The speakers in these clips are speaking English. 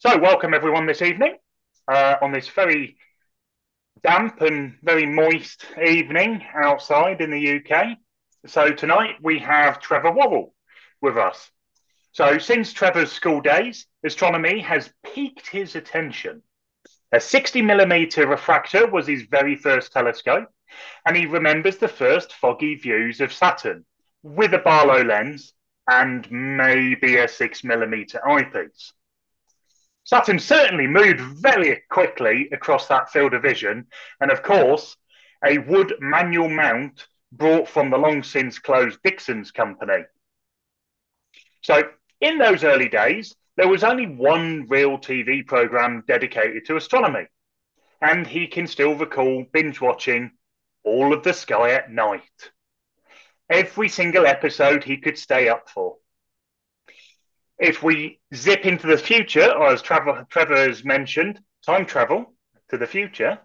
So, welcome everyone this evening on this very damp and very moist evening outside in the UK. So, tonight we have Trevor Worrell with us. So, since Trevor's school days, astronomy has piqued his attention. A 60 millimeter refractor was his very first telescope, and he remembers the first foggy views of Saturn with a Barlow lens and maybe a 6 millimeter eyepiece. Saturn certainly moved very quickly across that field of vision, and of course, a wood manual mount brought from the long since closed Dixon's company. So, in those early days, there was only one real TV program dedicated to astronomy, and he can still recall binge watching All of the Sky at Night. Every single episode he could stay up for. If we zip into the future, or as Trevor has mentioned, time travel to the future,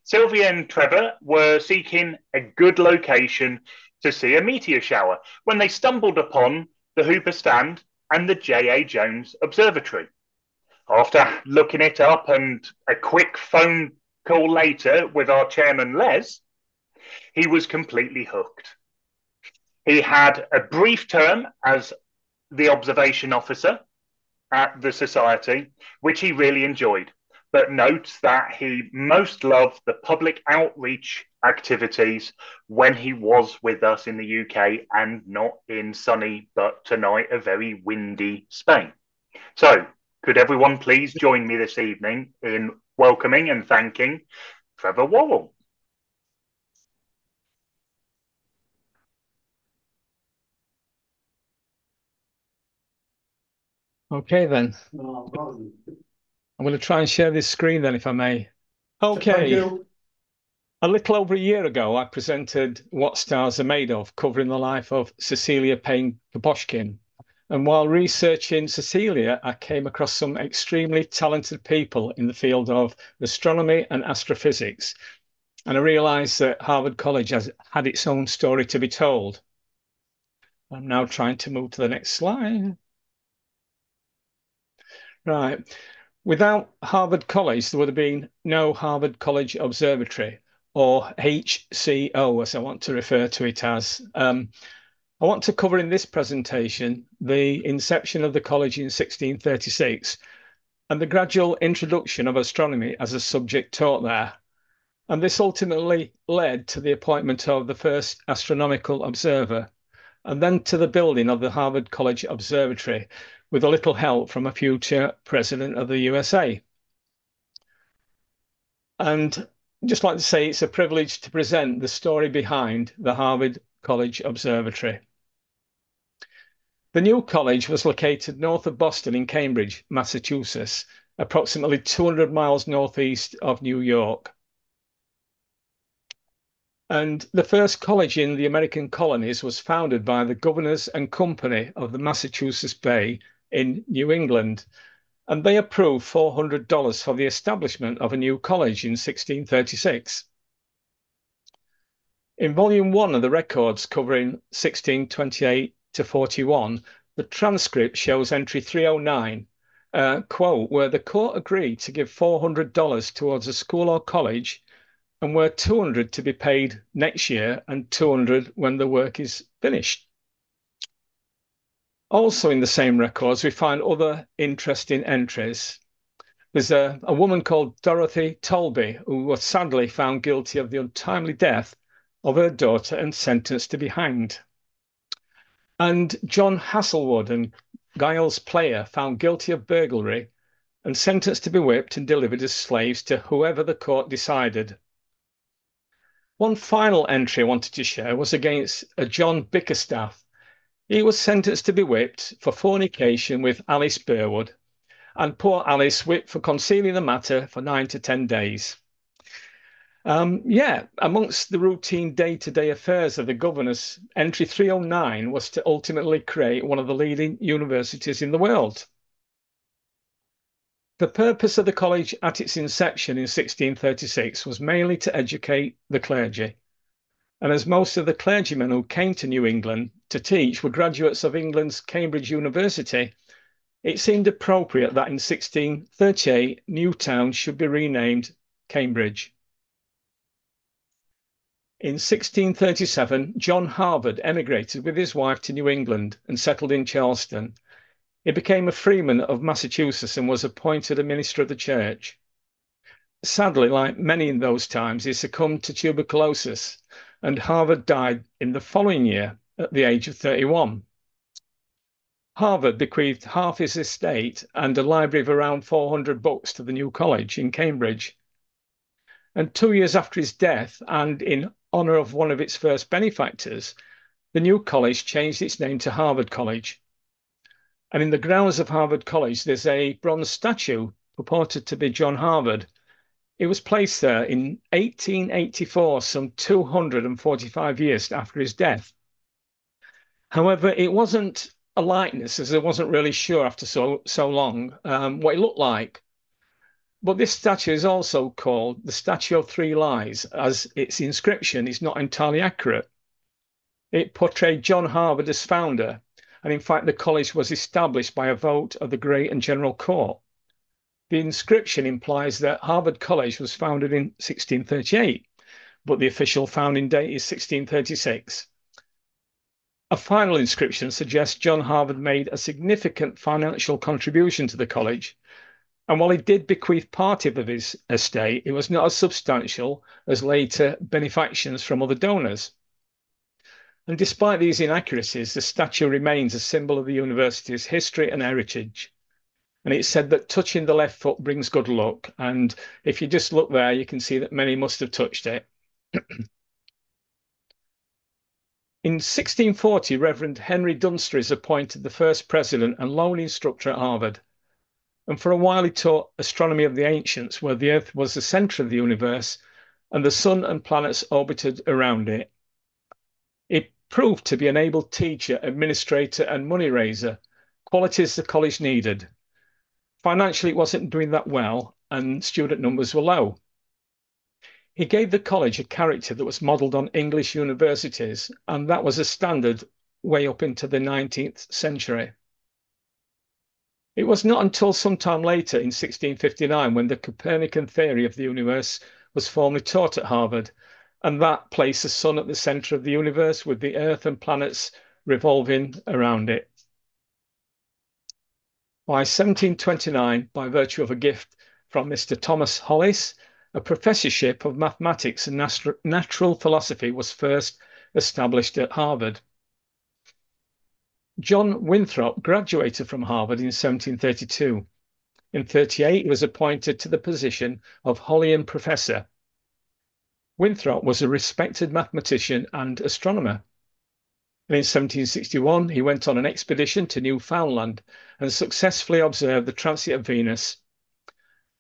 Sylvia and Trevor were seeking a good location to see a meteor shower when they stumbled upon the Hooper Stand and the J.A. Jones Observatory. After looking it up and a quick phone call later with our chairman Les, he was completely hooked. He had a brief term as the observation officer at the society, which he really enjoyed, but notes that he most loved the public outreach activities when he was with us in the UK and not in sunny, but tonight a very windy Spain. So, could everyone please join me this evening in welcoming and thanking Trevor Worrell? Okay, then. I'm going to try and share this screen then, if I may. Thank Okay. you. A little over a year ago, I presented What Stars Are Made Of, covering the life of Cecilia Payne-Gaposchkin. And while researching Cecilia, I came across some extremely talented people in the field of astronomy and astrophysics. And I realized that Harvard College has had its own story to be told. I'm now trying to move to the next slide. Right. Without Harvard College, there would have been no Harvard College Observatory, or HCO, as I want to refer to it as. I want to cover in this presentation the inception of the college in 1636 and the gradual introduction of astronomy as a subject taught there. And this ultimately led to the appointment of the first astronomical observer, and then to the building of the Harvard College Observatory, with a little help from a future president of the USA. And just like to say, it's a privilege to present the story behind the Harvard College Observatory. The new college was located north of Boston in Cambridge, Massachusetts, approximately 200 miles northeast of New York. And the first college in the American colonies was founded by the Governors and Company of the Massachusetts Bay in New England, and they approved $400 for the establishment of a new college in 1636. In volume 1 of the records covering 1628 to 41, the transcript shows entry 309, quote, where the court agreed to give $400 towards a school or college, and where 200 to be paid next year and 200 when the work is finished. Also in the same records, we find other interesting entries. There's a woman called Dorothy Tolby, who was sadly found guilty of the untimely death of her daughter and sentenced to be hanged. And John Hasselwood and Giles Player found guilty of burglary and sentenced to be whipped and delivered as slaves to whoever the court decided. One final entry I wanted to share was against a John Bickerstaff. He was sentenced to be whipped for fornication with Alice Burwood, and poor Alice whipped for concealing the matter for 9 to 10 days. Amongst the routine day-to-day affairs of the governors, entry 309 was to ultimately create one of the leading universities in the world. The purpose of the college at its inception in 1636 was mainly to educate the clergy. And as most of the clergymen who came to New England to teach were graduates of England's Cambridge University, It seemed appropriate that in 1638 Newtown should be renamed Cambridge. In 1637, John Harvard emigrated with his wife to New England and settled in Charleston. He became a freeman of Massachusetts and was appointed a minister of the church. Sadly, like many in those times, he succumbed to tuberculosis, and Harvard died in the following year at the age of 31. Harvard bequeathed half his estate and a library of around 400 books to the new college in Cambridge. And 2 years after his death, and in honour of one of its first benefactors, the new college changed its name to Harvard College. And in the grounds of Harvard College, there's a bronze statue purported to be John Harvard. It was placed there in 1884, some 245 years after his death. However, it wasn't a likeness, as I wasn't really sure after so long what it looked like. But this statue is also called the Statue of Three Lies, as its inscription is not entirely accurate. It portrayed John Harvard as founder, and in fact the college was established by a vote of the Great and General Court. The inscription implies that Harvard College was founded in 1638, but the official founding date is 1636. A final inscription suggests John Harvard made a significant financial contribution to the college, and while he did bequeath part of his estate, it was not as substantial as later benefactions from other donors. And despite these inaccuracies, the statue remains a symbol of the university's history and heritage. And it's said that touching the left foot brings good luck. And if you just look there, you can see that many must have touched it. In 1640, Reverend Henry Dunster is appointed the first president and lone instructor at Harvard. And for a while, he taught astronomy of the ancients, where the Earth was the center of the universe and the sun and planets orbited around it. He proved to be an able teacher, administrator, and money raiser, qualities the college needed. Financially, it wasn't doing that well, and student numbers were low. He gave the college a character that was modelled on English universities, and that was a standard way up into the 19th century. It was not until some time later, in 1659, when the Copernican theory of the universe was formally taught at Harvard, and that placed the sun at the centre of the universe, with the Earth and planets revolving around it. By 1729, by virtue of a gift from Mr. Thomas Hollis, a professorship of mathematics and natural philosophy was first established at Harvard. John Winthrop graduated from Harvard in 1732. In 1838, he was appointed to the position of Hollian Professor. Winthrop was a respected mathematician and astronomer. And in 1761, he went on an expedition to Newfoundland and successfully observed the transit of Venus.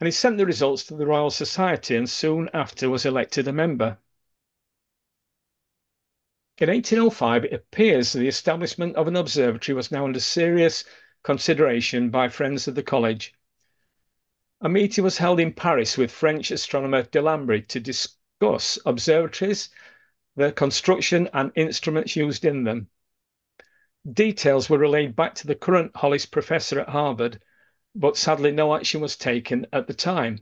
And he sent the results to the Royal Society and soon after was elected a member. In 1805, it appears the establishment of an observatory was now under serious consideration by friends of the college. A meeting was held in Paris with French astronomer Delambre to discuss observatories, their construction, and instruments used in them. Details were relayed back to the current Hollis professor at Harvard, but sadly no action was taken at the time.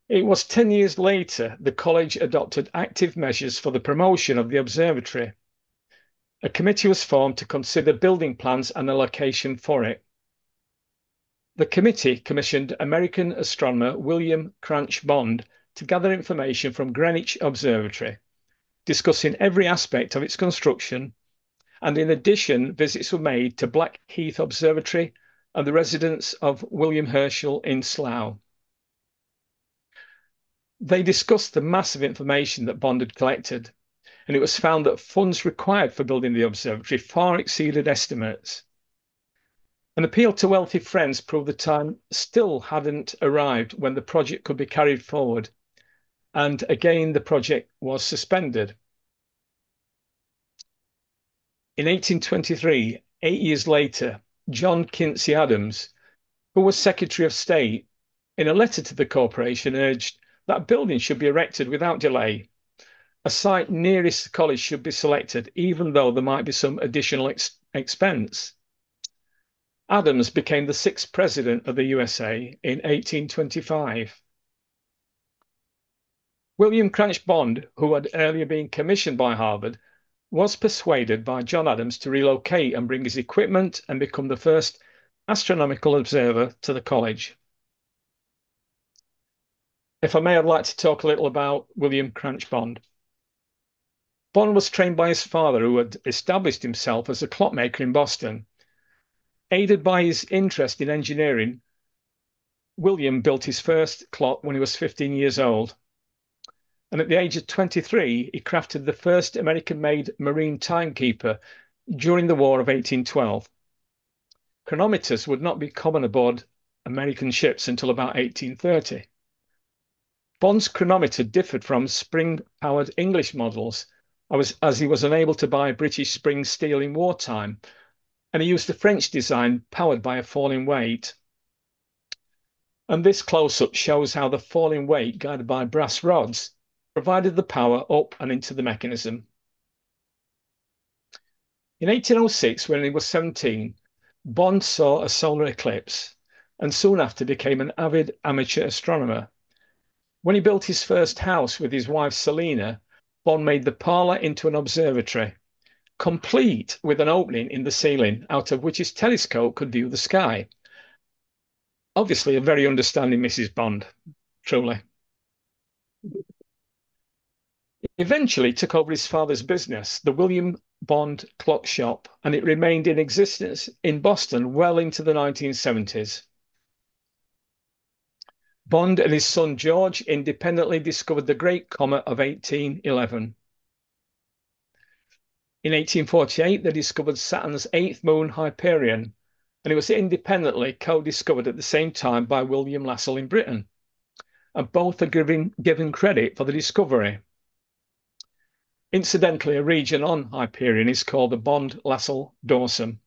It was 10 years later the college adopted active measures for the promotion of the observatory. A committee was formed to consider building plans and a location for it. The committee commissioned American astronomer William Cranch Bond to gather information from Greenwich Observatory, discussing every aspect of its construction, and in addition, visits were made to Blackheath Observatory and the residence of William Herschel in Slough. They discussed the massive information that Bond had collected, and it was found that funds required for building the observatory far exceeded estimates. An appeal to wealthy friends proved the time still hadn't arrived when the project could be carried forward, and again the project was suspended. In 1823, 8 years later, John Quincy Adams, who was Secretary of State, in a letter to the corporation urged that building should be erected without delay. A site nearest the college should be selected, even though there might be some additional expense. Adams became the 6th president of the USA in 1825. William Cranch Bond, who had earlier been commissioned by Harvard, was persuaded by John Adams to relocate and bring his equipment and become the first astronomical observer to the college. If I may, I'd like to talk a little about William Cranch Bond. Bond was trained by his father, who had established himself as a clockmaker in Boston. Aided by his interest in engineering, William built his first clock when he was 15 years old. And at the age of 23, he crafted the first American-made marine timekeeper during the War of 1812. Chronometers would not be common aboard American ships until about 1830. Bond's chronometer differed from spring-powered English models, as he was unable to buy British spring steel in wartime, and he used a French design powered by a falling weight. And this close-up shows how the falling weight, guided by brass rods, provided the power up and into the mechanism. In 1806, when he was 17, Bond saw a solar eclipse and soon after became an avid amateur astronomer. When he built his first house with his wife Selina, Bond made the parlour into an observatory, complete with an opening in the ceiling out of which his telescope could view the sky. Obviously, a very understanding Mrs. Bond, truly. Eventually took over his father's business, the William Bond Clock Shop, and it remained in existence in Boston well into the 1970s. Bond and his son George independently discovered the Great Comet of 1811. In 1848, they discovered Saturn's 8th moon, Hyperion, and it was independently co-discovered at the same time by William Lassell in Britain, and both are given credit for the discovery. Incidentally, a region on Hyperion is called the Bond-Lassell Dorsum.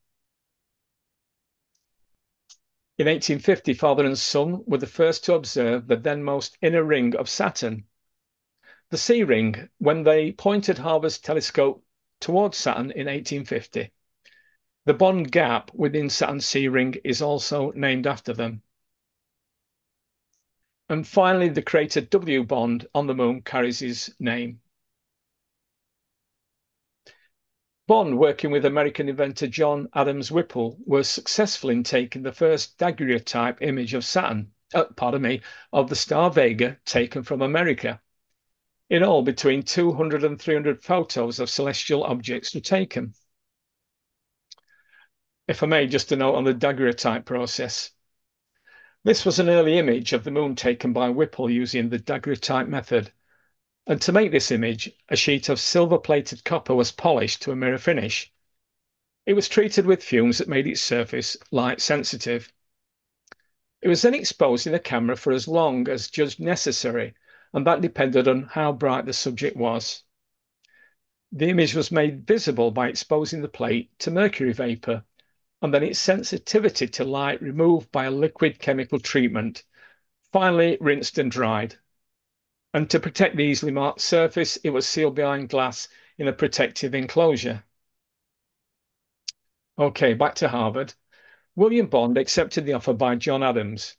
In 1850, father and son were the first to observe the then most inner ring of Saturn. The C ring, when they pointed Harvard's telescope towards Saturn in 1850. The Bond gap within Saturn's C ring is also named after them. And finally, the crater W Bond on the moon carries his name. Bond, working with American inventor John Adams Whipple, was successful in taking the first daguerreotype image of Saturn, of the star Vega taken from America. In all, between 200 and 300 photos of celestial objects were taken. If I may, just a note on the daguerreotype process. This was an early image of the moon taken by Whipple using the daguerreotype method. And to make this image, a sheet of silver-plated copper was polished to a mirror finish. It was treated with fumes that made its surface light sensitive. It was then exposed in a camera for as long as judged necessary, and that depended on how bright the subject was. The image was made visible by exposing the plate to mercury vapor, and then its sensitivity to light removed by a liquid chemical treatment, finally rinsed and dried. And to protect the easily marked surface, it was sealed behind glass in a protective enclosure. Okay, back to Harvard. William Bond accepted the offer by John Adams.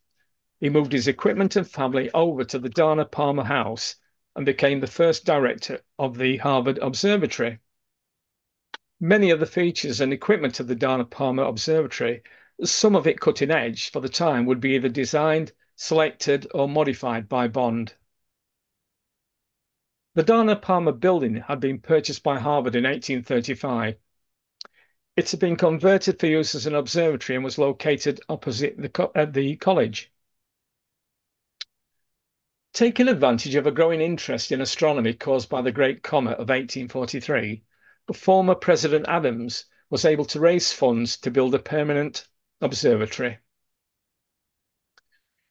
He moved his equipment and family over to the Dana Palmer House and became the first director of the Harvard Observatory. Many of the features and equipment of the Dana Palmer Observatory, some of it cutting edge for the time, would be either designed, selected, or modified by Bond. The Dana Palmer building had been purchased by Harvard in 1835. It had been converted for use as an observatory and was located opposite the college. Taking advantage of a growing interest in astronomy caused by the Great Comet of 1843, former President Adams was able to raise funds to build a permanent observatory.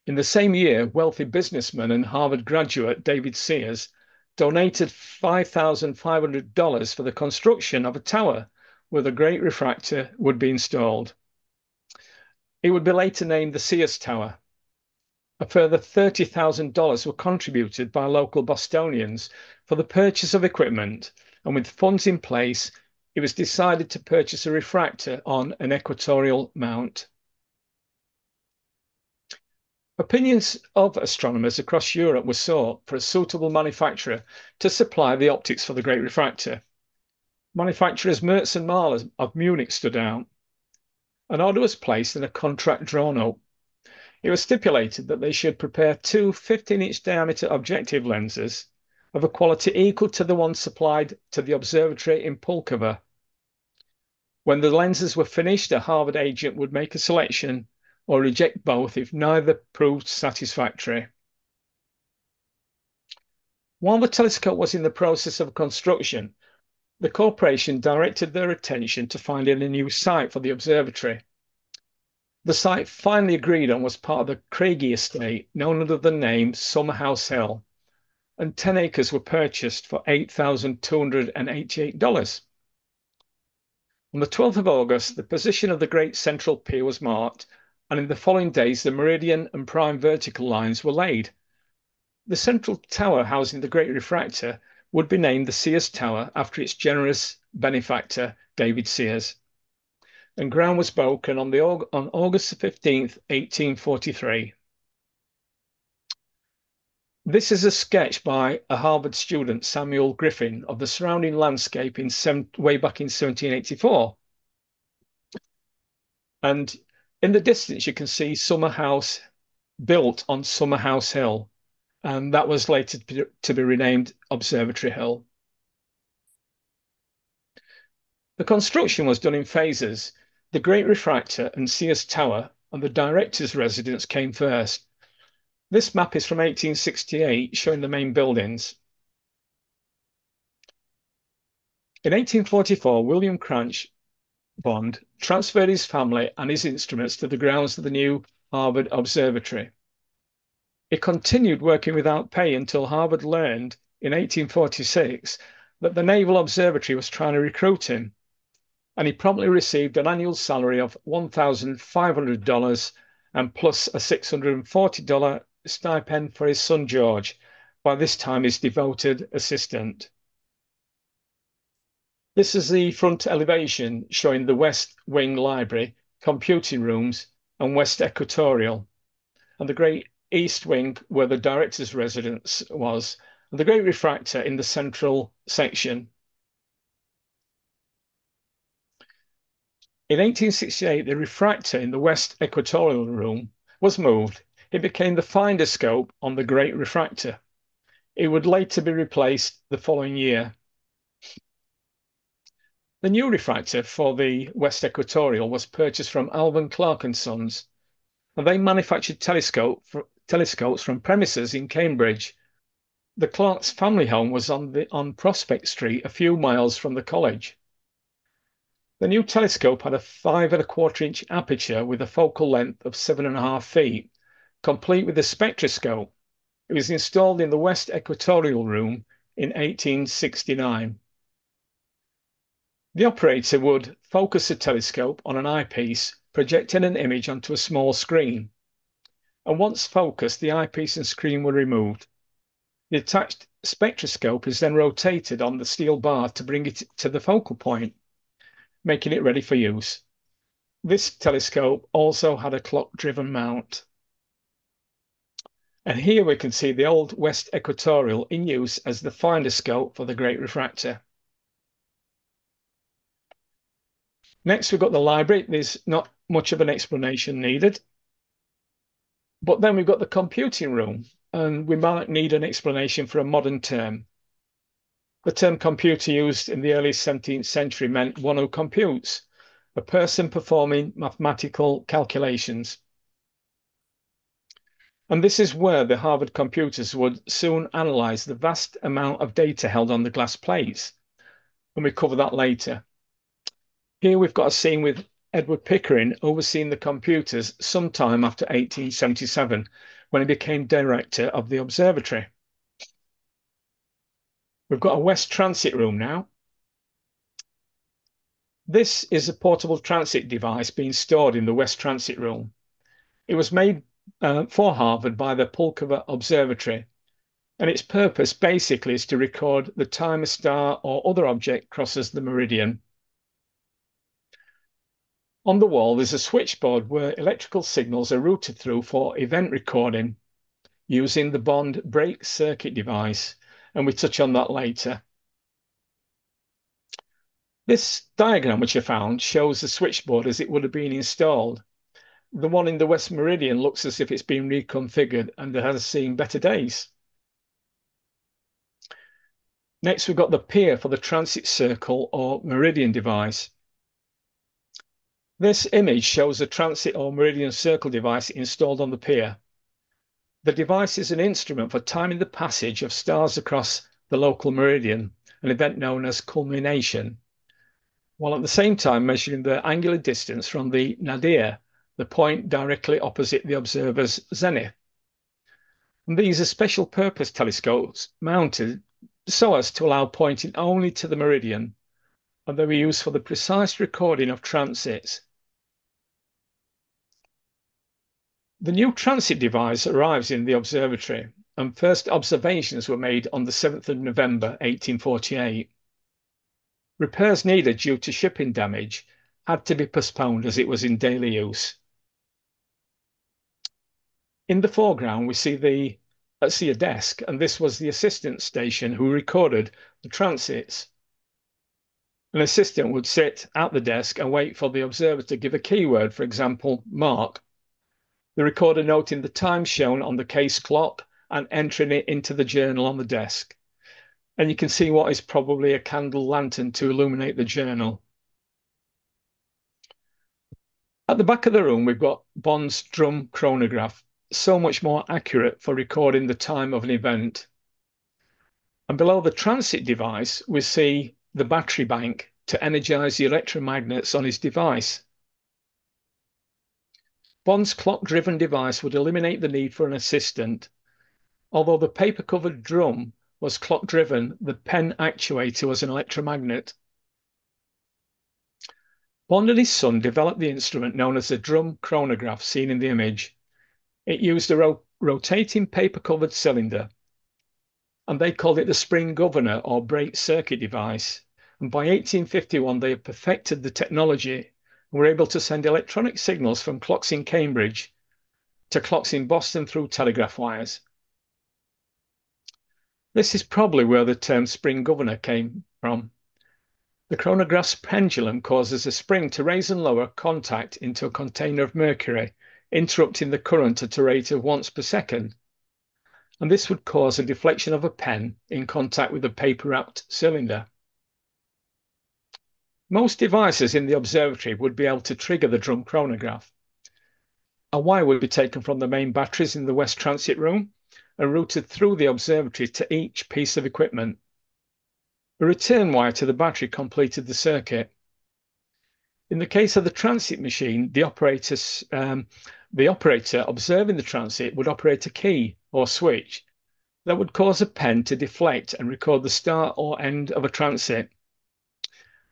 In the same year, wealthy businessman and Harvard graduate David Sears donated $5,500 for the construction of a tower where the great refractor would be installed. It would be later named the Sears Tower. A further $30,000 were contributed by local Bostonians for the purchase of equipment, and with funds in place, it was decided to purchase a refractor on an equatorial mount. Opinions of astronomers across Europe were sought for a suitable manufacturer to supply the optics for the Great Refractor. Manufacturers Merz and Mahler of Munich stood out. An order was placed and a contract drawn up. It was stipulated that they should prepare two 15-inch diameter objective lenses of a quality equal to the one supplied to the observatory in Pulkovo. When the lenses were finished, a Harvard agent would make a selection or reject both if neither proved satisfactory. While the telescope was in the process of construction, the corporation directed their attention to finding a new site for the observatory. The site finally agreed on was part of the Craigie estate, known under the name Summerhouse Hill, and 10 acres were purchased for $8,288. On the 12th of August, the position of the Great Central Pier was marked, and in the following days, the meridian and prime vertical lines were laid. The central tower housing the Great Refractor would be named the Sears Tower after its generous benefactor, David Sears. And ground was broken on August 15th, 1843. This is a sketch by a Harvard student, Samuel Griffin, of the surrounding landscape way back in 1784. And in the distance, you can see Summerhouse built on Summerhouse Hill, and that was later to be renamed Observatory Hill. The construction was done in phases. The Great Refractor and Sears Tower and the director's residence came first. This map is from 1868, showing the main buildings. In 1844, William Cranch Bond transferred his family and his instruments to the grounds of the new Harvard Observatory. He continued working without pay until Harvard learned in 1846 that the Naval Observatory was trying to recruit him, and he promptly received an annual salary of $1,500 and plus a $640 stipend for his son George, by this time his devoted assistant. This is the front elevation showing the West Wing Library, computing rooms, and West Equatorial, and the Great East Wing where the director's residence was, and the Great Refractor in the central section. In 1868, the refractor in the West Equatorial room was moved. It became the finder scope on the Great Refractor. It would later be replaced the following year. The new refractor for the West Equatorial was purchased from Alvan Clark and Sons, and they manufactured telescopes from premises in Cambridge. The Clark's family home was on Prospect Street, a few miles from the college. The new telescope had a 5¼ inch aperture with a focal length of 7½ feet, complete with a spectroscope. It was installed in the West Equatorial room in 1869. The operator would focus the telescope on an eyepiece, projecting an image onto a small screen. And once focused, the eyepiece and screen were removed. The attached spectroscope is then rotated on the steel bar to bring it to the focal point, making it ready for use. This telescope also had a clock-driven mount. And here we can see the old West Equatorial in use as the finder scope for the Great Refractor. Next, we've got the library. There's not much of an explanation needed. But then we've got the computing room, and we might need an explanation for a modern term. The term computer used in the early 17th century meant one who computes, a person performing mathematical calculations. And this is where the Harvard computers would soon analyze the vast amount of data held on the glass plates. And we cover that later. Here we've got a scene with Edward Pickering overseeing the computers sometime after 1877, when he became director of the observatory. We've got a West Transit room now. This is a portable transit device being stored in the West Transit room. It was made for Harvard by the Pulkovo Observatory, and its purpose basically is to record the time a star or other object crosses the meridian. On the wall, there's a switchboard where electrical signals are routed through for event recording using the Bond brake circuit device, and we touch on that later. This diagram which I found shows the switchboard as it would have been installed. The one in the West Meridian looks as if it's been reconfigured and has seen better days. Next, we've got the pier for the transit circle or meridian device. This image shows a transit or meridian circle device installed on the pier. The device is an instrument for timing the passage of stars across the local meridian, an event known as culmination, while at the same time measuring the angular distance from the nadir, the point directly opposite the observer's zenith. And these are special purpose telescopes mounted so as to allow pointing only to the meridian, and they were used for the precise recording of transits. The new transit device arrives in the observatory, and first observations were made on the 7th of November 1848. Repairs needed due to shipping damage had to be postponed as it was in daily use. In the foreground, we see a desk, and this was the assistant station who recorded the transits. An assistant would sit at the desk and wait for the observer to give a keyword, for example, mark. The recorder noting the time shown on the case clock and entering it into the journal on the desk. And you can see what is probably a candle lantern to illuminate the journal. At the back of the room, we've got Bond's drum chronograph, so much more accurate for recording the time of an event. And below the transit device, we see the battery bank to energize the electromagnets on his device. Bond's clock-driven device would eliminate the need for an assistant. Although the paper-covered drum was clock-driven, the pen actuator was an electromagnet. Bond and his son developed the instrument known as the drum chronograph seen in the image. It used a rotating paper-covered cylinder, and they called it the spring governor or brake circuit device. And by 1851, they had perfected the technology and were able to send electronic signals from clocks in Cambridge to clocks in Boston through telegraph wires. This is probably where the term spring governor came from. The chronograph's pendulum causes a spring to raise and lower contact into a container of mercury, interrupting the current at a rate of once per second. And this would cause a deflection of a pen in contact with a paper-wrapped cylinder. Most devices in the observatory would be able to trigger the drum chronograph. A wire would be taken from the main batteries in the West Transit room and routed through the observatory to each piece of equipment. A return wire to the battery completed the circuit. In the case of the transit machine, the operator observing the transit would operate a key or switch that would cause a pen to deflect and record the start or end of a transit.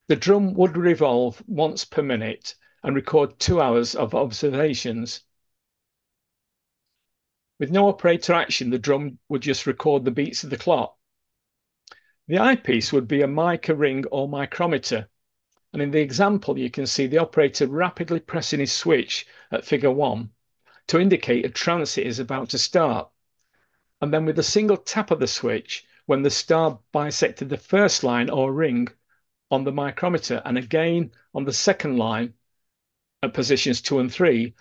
The drum would revolve once per minute and record 2 hours of observations. With no operator action, the drum would just record the beats of the clock. The eyepiece would be a mica ring or micrometer, and in the example you can see the operator rapidly pressing his switch at figure 1 to indicate a transit is about to start. And then with a single tap of the switch, when the star bisected the first line or ring on the micrometer, and again on the second line at positions 2 and 3,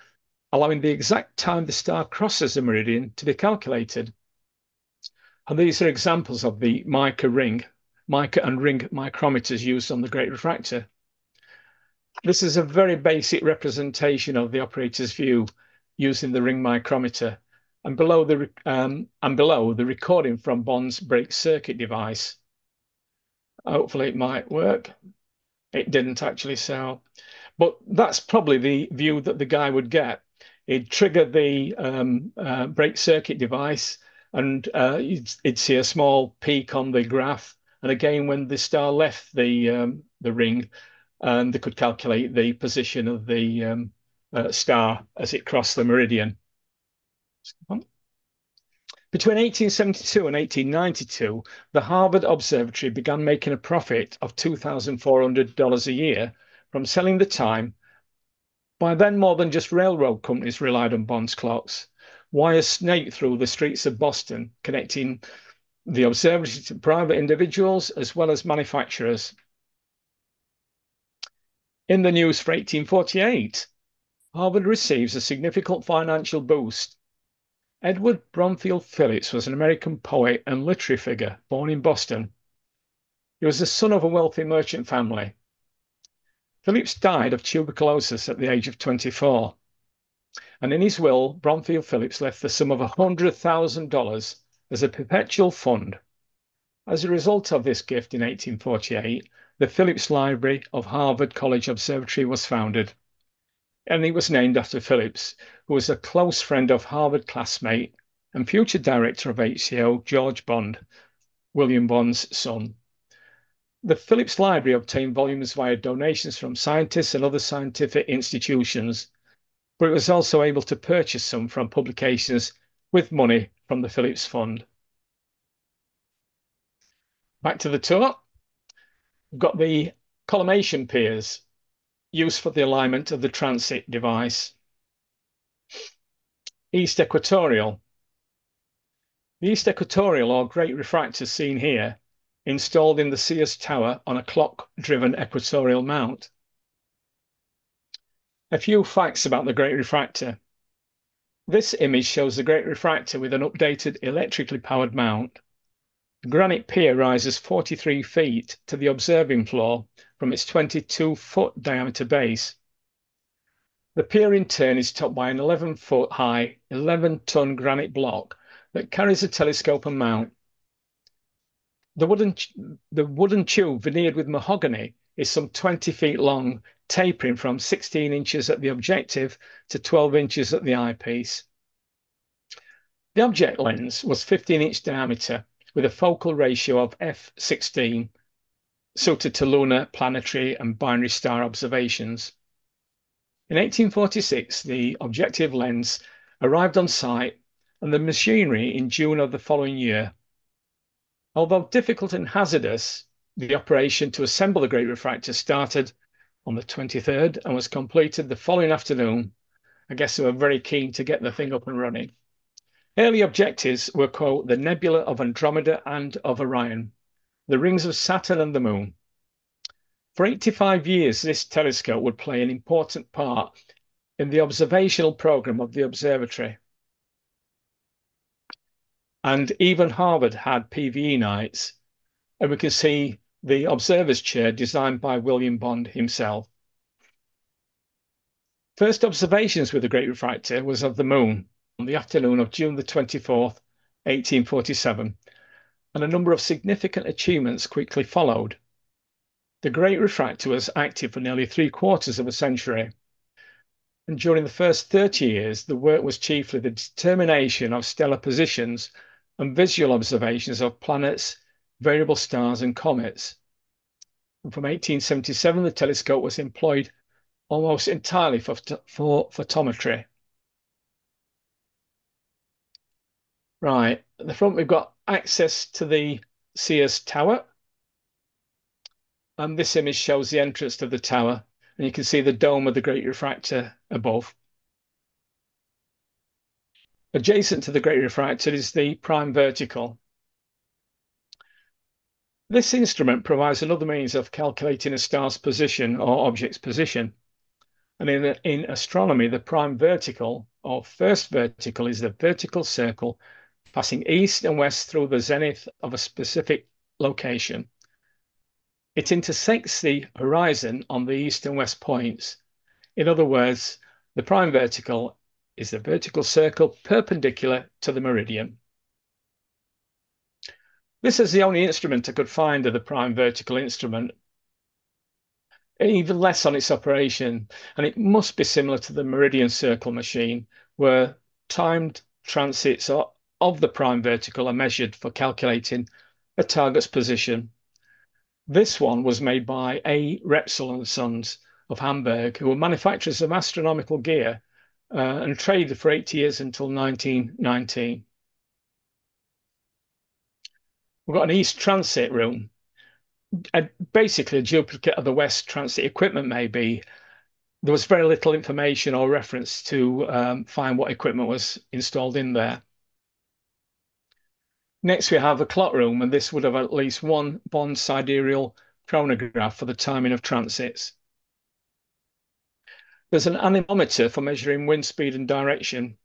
allowing the exact time the star crosses the meridian to be calculated. And these are examples of the mica and ring micrometers used on the Great Refractor. This is a very basic representation of the operator's view using the ring micrometer, and below the recording from Bond's brake circuit device. Hopefully it might work. It didn't actually, so. But that's probably the view that the guy would get. He'd trigger the brake circuit device, and he'd see a small peak on the graph. And again, when the star left the ring, they could calculate the position of the star as it crossed the meridian. Between 1872 and 1892, the Harvard Observatory began making a profit of $2,400 a year from selling the time By then, more than just railroad companies relied on Bond's clocks. Wires snaked through the streets of Boston, connecting the observatory to private individuals as well as manufacturers. In the news for 1848, Harvard receives a significant financial boost. Edward Bromfield Phillips was an American poet and literary figure born in Boston. He was the son of a wealthy merchant family. Phillips died of tuberculosis at the age of 24. And in his will, Bromfield Phillips left the sum of $100,000 as a perpetual fund. As a result of this gift in 1848, the Phillips Library of Harvard College Observatory was founded. And it was named after Phillips, who was a close friend of Harvard classmate and future director of HCO, George Bond, William Bond's son. The Phillips Library obtained volumes via donations from scientists and other scientific institutions, but it was also able to purchase some from publications with money from the Phillips Fund. Back to the tour. We've got the collimation piers, used for the alignment of the transit device. East Equatorial. The East Equatorial, or Great Refractor, seen here, installed in the Sears Tower on a clock-driven equatorial mount. A few facts about the Great Refractor. This image shows the Great Refractor with an updated electrically powered mount. The granite pier rises 43 feet to the observing floor from its 22-foot diameter base. The pier in turn is topped by an 11-foot high, 11-ton granite block that carries a telescope and mount. The wooden tube veneered with mahogany is some 20 feet long, tapering from 16 inches at the objective to 12 inches at the eyepiece. The object lens was 15-inch diameter with a focal ratio of f/16, suited to lunar, planetary, and binary star observations. In 1846, the objective lens arrived on site and the machinery in June of the following year. Although difficult and hazardous, the operation to assemble the Great Refractor started on the 23rd and was completed the following afternoon. I guess they were very keen to get the thing up and running. Early objectives were, quote, the nebula of Andromeda and of Orion, the rings of Saturn and the Moon. For 85 years, this telescope would play an important part in the observational program of the observatory. And even Harvard had PVE nights, and we can see the observer's chair designed by William Bond himself. First observations with the Great Refractor was of the Moon on the afternoon of June the 24th, 1847, and a number of significant achievements quickly followed. The Great Refractor was active for nearly 3/4 of a century, and during the first 30 years, the work was chiefly the determination of stellar positions and visual observations of planets, variable stars, and comets. And from 1877, the telescope was employed almost entirely for photometry. Right, at the front, we've got access to the Sears Tower. And this image shows the entrance to the tower, and you can see the dome of the Great Refractor above. Adjacent to the Great Refractor is the prime vertical. This instrument provides another means of calculating a star's position or object's position. And in astronomy, the prime vertical or first vertical is the vertical circle passing east and west through the zenith of a specific location. It intersects the horizon on the east and west points. In other words, the prime vertical is the vertical circle perpendicular to the meridian. This is the only instrument I could find of the prime vertical instrument, even less on its operation, and it must be similar to the meridian circle machine, where timed transits of the prime vertical are measured for calculating a target's position. This one was made by A. Repsol and Sons of Hamburg, who were manufacturers of astronomical gear and traded for 8 years until 1919. We've got an East Transit room, basically a duplicate of the West Transit equipment maybe. there was very little information or reference to find what equipment was installed in there. Next, we have the clock room, and this would have at least one Bond sidereal chronograph for the timing of transits. There's an anemometer for measuring wind speed and direction.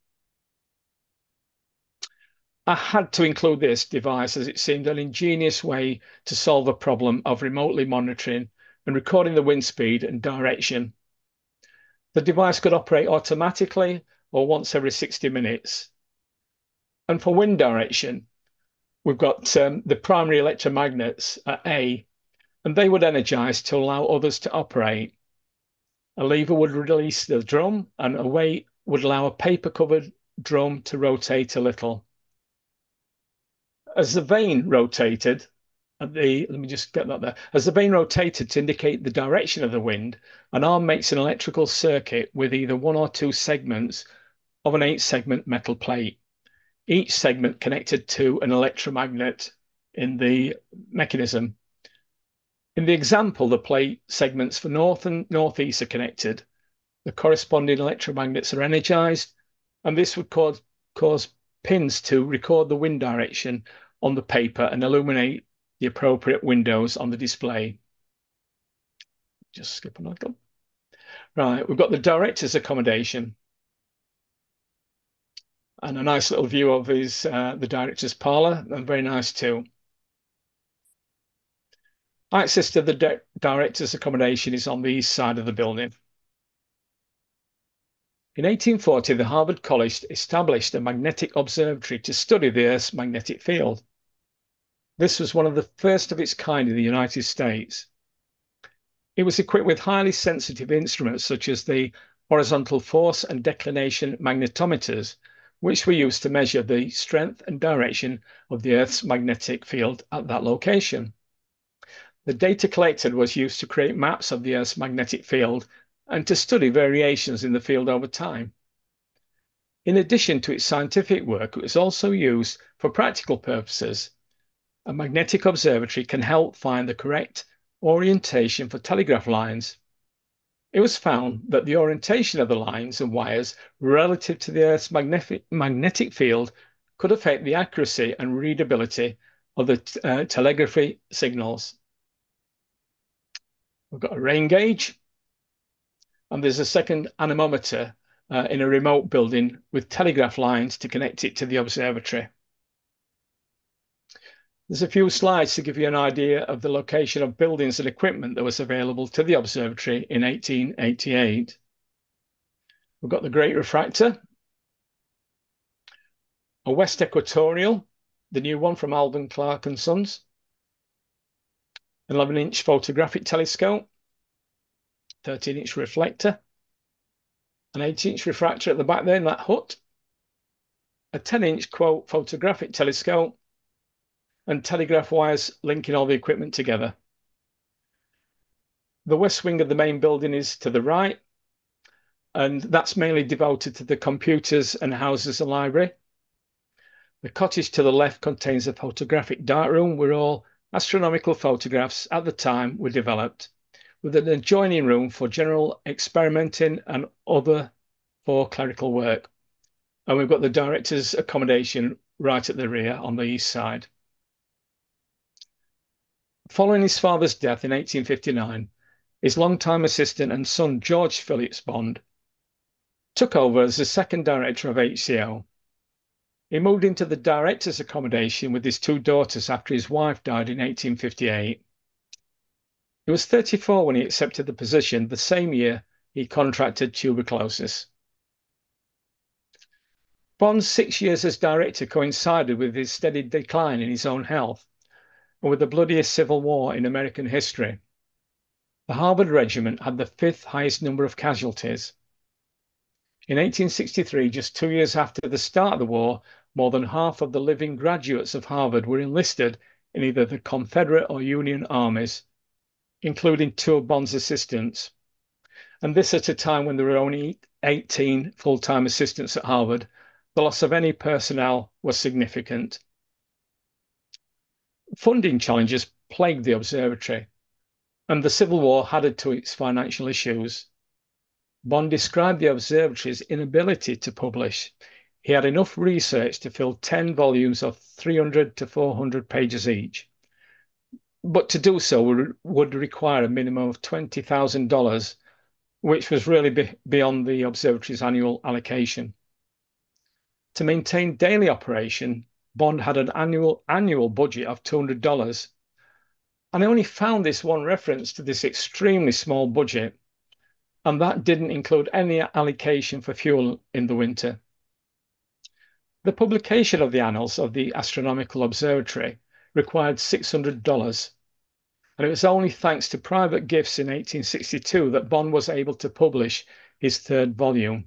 I had to include this device as it seemed an ingenious way to solve a problem of remotely monitoring and recording the wind speed and direction. The device could operate automatically or once every 60 minutes. And for wind direction, we've got the primary electromagnets at A, and they would energize to allow others to operate. A lever would release the drum, and a weight would allow a paper-covered drum to rotate a little. As the vane rotated, let me just get that there. As the vane rotated to indicate the direction of the wind, an arm makes an electrical circuit with either one or two segments of an 8-segment metal plate, each segment connected to an electromagnet in the mechanism. In the example, the plate segments for north and northeast are connected. The corresponding electromagnets are energized, and this would cause pins to record the wind direction on the paper and illuminate the appropriate windows on the display. Just skip on that. Right, we've got the director's accommodation. And a nice little view of the director's parlour, and very nice too. Access to the director's accommodation is on the east side of the building. In 1840, the Harvard College established a magnetic observatory to study the Earth's magnetic field. This was one of the first of its kind in the United States. It was equipped with highly sensitive instruments such as the horizontal force and declination magnetometers, which were used to measure the strength and direction of the Earth's magnetic field at that location. The data collected was used to create maps of the Earth's magnetic field and to study variations in the field over time. In addition to its scientific work, it was also used for practical purposes. A magnetic observatory can help find the correct orientation for telegraph lines. It was found that the orientation of the lines and wires relative to the Earth's magnetic field could affect the accuracy and readability of the telegraphy signals. We've got a rain gauge, and there's a second anemometer in a remote building with telegraph lines to connect it to the observatory. There's a few slides to give you an idea of the location of buildings and equipment that was available to the observatory in 1888. We've got the Great Refractor, a West Equatorial, the new one from Alvan Clark and Sons, an 11-inch photographic telescope, 13-inch reflector, an 8-inch refractor at the back there in that hut, a 10-inch quote photographic telescope, and telegraph wires linking all the equipment together. The west wing of the main building is to the right, and that's mainly devoted to the computers and houses and library. The cottage to the left contains a photographic darkroom where all astronomical photographs at the time were developed, with an adjoining room for general experimenting and other for clerical work. And we've got the director's accommodation right at the rear on the east side. Following his father's death in 1859, his longtime assistant and son, George Phillips Bond, took over as the second director of HCO. He moved into the director's accommodation with his two daughters after his wife died in 1858. He was 34 when he accepted the position. The same year, he contracted tuberculosis. Bond's 6 years as director coincided with his steady decline in his own health and with the bloodiest civil war in American history. The Harvard Regiment had the 5th highest number of casualties. In 1863, just 2 years after the start of the war, more than half of the living graduates of Harvard were enlisted in either the Confederate or Union armies, including 2 of Bond's assistants. And this at a time when there were only 18 full-time assistants at Harvard. The loss of any personnel was significant. Funding challenges plagued the observatory, and the Civil War added to its financial issues. Bond described the observatory's inability to publish. He had enough research to fill 10 volumes of 300 to 400 pages each. But to do so would require a minimum of $20,000, which was really beyond the observatory's annual allocation. To maintain daily operation, Bond had an annual budget of $200. And I only found this one reference to this extremely small budget, and that didn't include any allocation for fuel in the winter. The publication of the Annals of the Astronomical Observatory required $600, and it was only thanks to private gifts in 1862 that Bond was able to publish his third volume.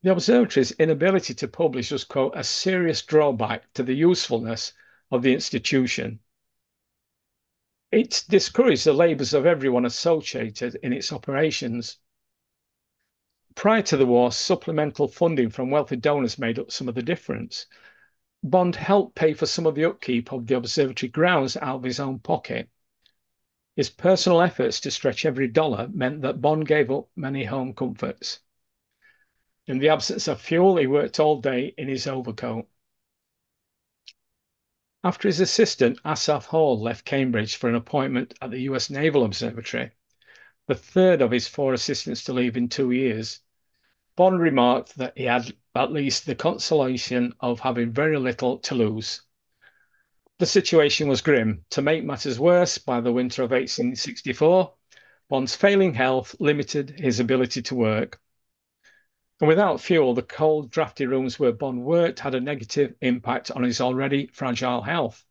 The observatory's inability to publish was, quote, a serious drawback to the usefulness of the institution. It discouraged the labours of everyone associated in its operations. Prior to the war, supplemental funding from wealthy donors made up some of the difference. Bond helped pay for some of the upkeep of the observatory grounds out of his own pocket. His personal efforts to stretch every dollar meant that Bond gave up many home comforts. In the absence of fuel, he worked all day in his overcoat. After his assistant, Asaph Hall, left Cambridge for an appointment at the US Naval Observatory, the third of his 4 assistants to leave in 2 years, Bond remarked that he had at least the consolation of having very little to lose. The situation was grim. To make matters worse, by the winter of 1864, Bond's failing health limited his ability to work. And without fuel, the cold, drafty rooms where Bond worked had a negative impact on his already fragile health.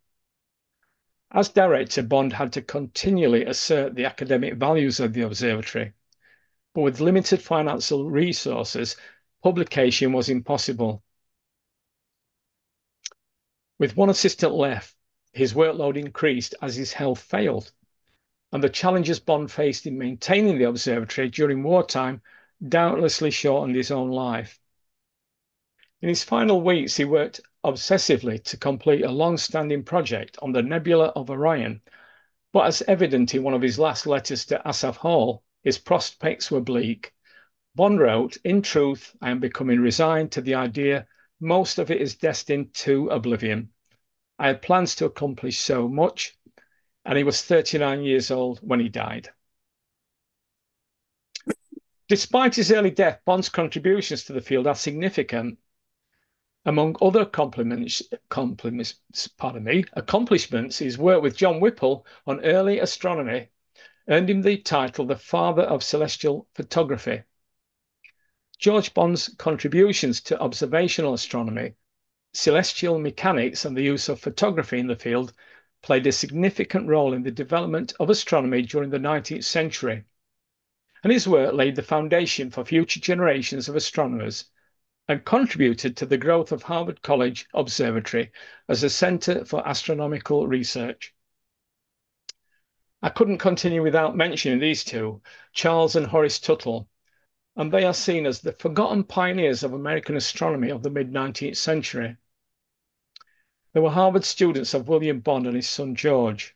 As director, Bond had to continually assert the academic values of the observatory, but with limited financial resources, publication was impossible. With one assistant left, his workload increased as his health failed, and the challenges Bond faced in maintaining the observatory during wartime doubtlessly shortened his own life. In his final weeks, he worked obsessively to complete a long-standing project on the Nebula of Orion, but as evident in one of his last letters to Asaph Hall, his prospects were bleak. Bond wrote, "In truth, I am becoming resigned to the idea most of it is destined to oblivion. I had plans to accomplish so much," and he was 39 years old when he died. Despite his early death, Bond's contributions to the field are significant. Among other accomplishments, his work with John Whipple on early astronomy earned him the title the Father of Celestial Photography. George Bond's contributions to observational astronomy, celestial mechanics, and the use of photography in the field played a significant role in the development of astronomy during the 19th century. And his work laid the foundation for future generations of astronomers and contributed to the growth of Harvard College Observatory as a center for astronomical research. I couldn't continue without mentioning these two, Charles and Horace Tuttle, and they are seen as the forgotten pioneers of American astronomy of the mid-19th century. They were Harvard students of William Bond and his son George.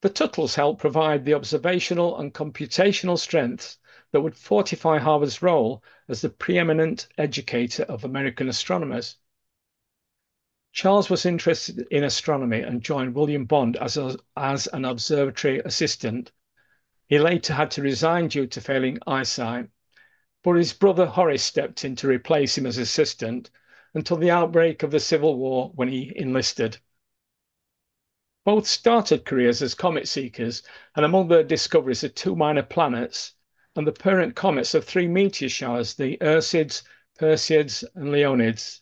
The Tuttles helped provide the observational and computational strengths that would fortify Harvard's role as the preeminent educator of American astronomers. Charles was interested in astronomy and joined William Bond as an observatory assistant. He later had to resign due to failing eyesight, but his brother Horace stepped in to replace him as assistant until the outbreak of the Civil War, when he enlisted. Both started careers as comet seekers, and among their discoveries are 2 minor planets and the parent comets of 3 meteor showers, the Ursids, Perseids, and Leonids.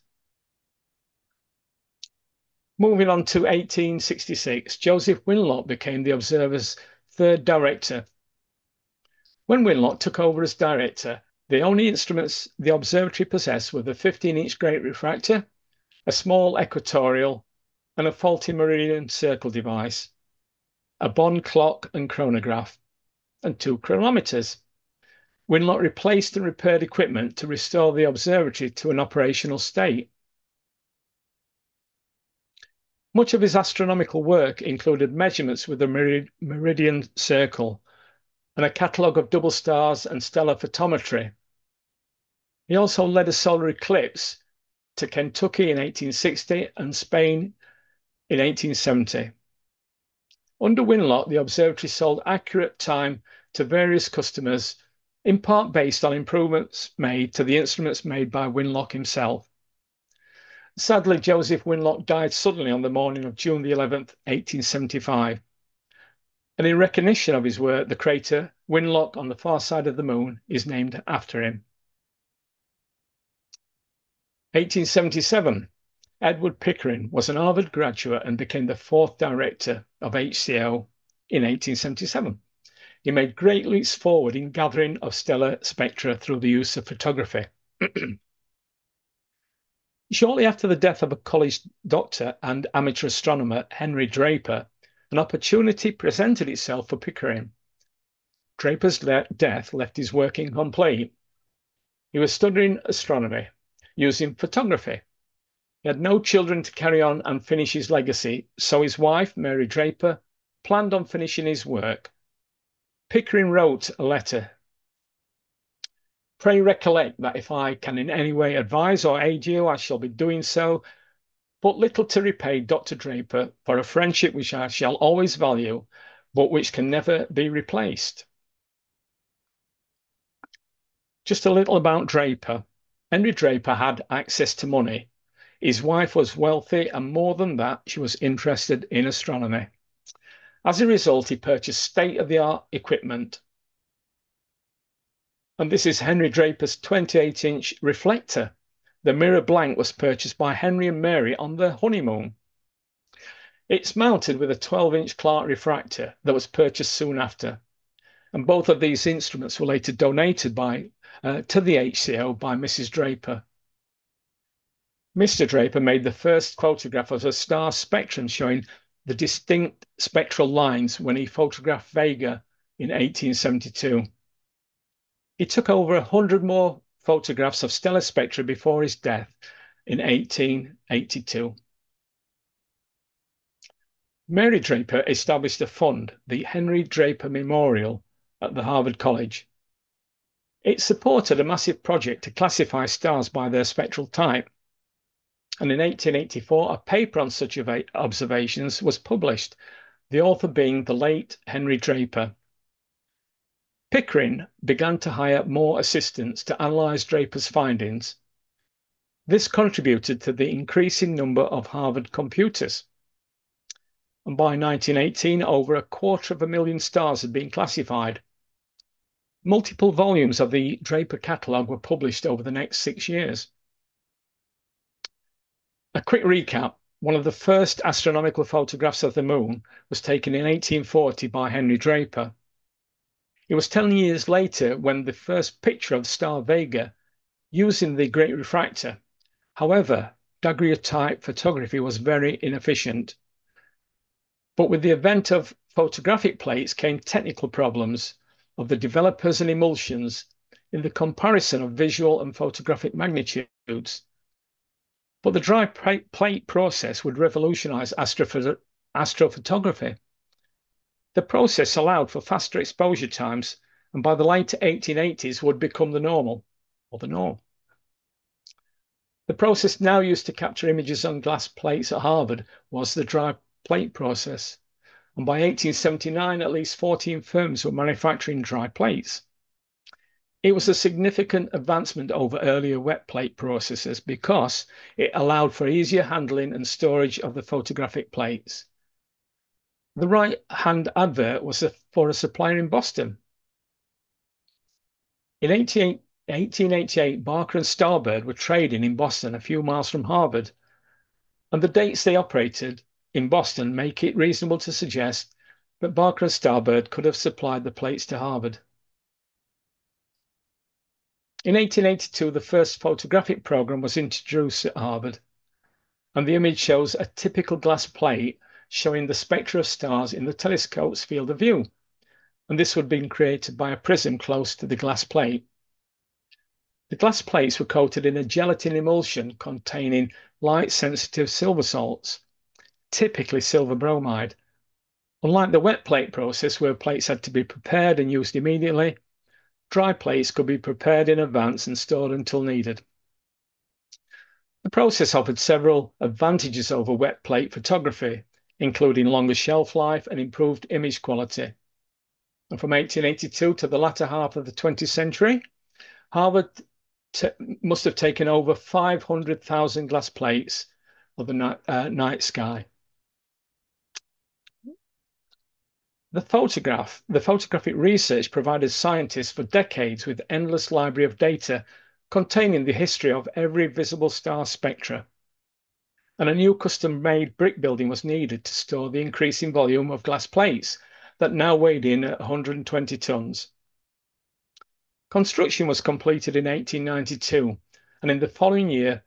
Moving on to 1866, Joseph Winlock became the Observer's 3rd director. When Winlock took over as director, the only instruments the observatory possessed were the 15-inch Great Refractor, a small equatorial, and a faulty meridian circle device, a Bond clock and chronograph, and 2 chronometers. Winlock replaced and repaired equipment to restore the observatory to an operational state. Much of his astronomical work included measurements with the meridian circle, and a catalogue of double stars and stellar photometry. He also led a solar eclipse to Kentucky in 1860 and Spain in 1870. Under Winlock, the observatory sold accurate time to various customers, in part based on improvements made to the instruments made by Winlock himself. Sadly, Joseph Winlock died suddenly on the morning of June the 11th, 1875. And in recognition of his work, the crater Winlock on the far side of the moon is named after him. 1877. Edward Pickering was an Harvard graduate and became the fourth director of HCO in 1877. He made great leaps forward in gathering of stellar spectra through the use of photography. Shortly after the death of a college doctor and amateur astronomer, Henry Draper, an opportunity presented itself for Pickering. Draper's death left his work incomplete. He was studying astronomy using photography. He had no children to carry on and finish his legacy, so his wife, Mary Draper, planned on finishing his work. Pickering wrote a letter. Pray recollect that if I can in any way advise or aid you, I shall be doing so, but little to repay Dr. Draper for a friendship which I shall always value, but which can never be replaced. Just a little about Draper. Henry Draper had access to money. His wife was wealthy, and more than that, she was interested in astronomy. As a result, he purchased state-of-the-art equipment. And this is Henry Draper's 28-inch reflector. The mirror blank was purchased by Henry and Mary on their honeymoon. It's mounted with a 12-inch Clark refractor that was purchased soon after. And both of these instruments were later donated to the HCO by Mrs. Draper. Mr. Draper made the first photograph of a star spectrum showing the distinct spectral lines when he photographed Vega in 1872. He took over 100 more photographs of stellar spectra before his death in 1882. Mary Draper established a fund, the Henry Draper Memorial, at the Harvard College. It supported a massive project to classify stars by their spectral type. And in 1884, a paper on such observations was published, the author being the late Henry Draper. Pickering began to hire more assistants to analyze Draper's findings. This contributed to the increasing number of Harvard computers. And by 1918, over 250,000 stars had been classified. Multiple volumes of the Draper catalogue were published over the next 6 years. A quick recap. One of the first astronomical photographs of the moon was taken in 1840 by Henry Draper. It was 10 years later when the first picture of the star Vega using the great refractor. However, daguerreotype photography was very inefficient. But with the advent of photographic plates came technical problems of the developers and emulsions in the comparison of visual and photographic magnitudes. But the dry plate process would revolutionize astrophotography. The process allowed for faster exposure times, and by the late 1880s would become the norm. The process now used to capture images on glass plates at Harvard was the dry plate process. And by 1879, at least 14 firms were manufacturing dry plates. It was a significant advancement over earlier wet plate processes because it allowed for easier handling and storage of the photographic plates. The right-hand advert was for a supplier in Boston. In 1888, Barker and Starbird were trading in Boston, a few miles from Harvard, and the dates they operated in Boston make it reasonable to suggest that Barker and Starbird could have supplied the plates to Harvard. In 1882, the first photographic program was introduced at Harvard, and the image shows a typical glass plate showing the spectra of stars in the telescope's field of view, and this would be created by a prism close to the glass plate. The glass plates were coated in a gelatin emulsion containing light-sensitive silver salts, typically silver bromide, Unlike the wet plate process, where plates had to be prepared and used immediately, dry plates could be prepared in advance and stored until needed. The process offered several advantages over wet plate photography, including longer shelf life and improved image quality. And from 1882 to the latter half of the 20th century, Harvard must have taken over 500,000 glass plates of the night sky. The photographic research provided scientists for decades with endless library of data containing the history of every visible star spectra. And a new custom-made brick building was needed to store the increasing volume of glass plates that now weighed in at 120 tons. Construction was completed in 1892, and in the following year,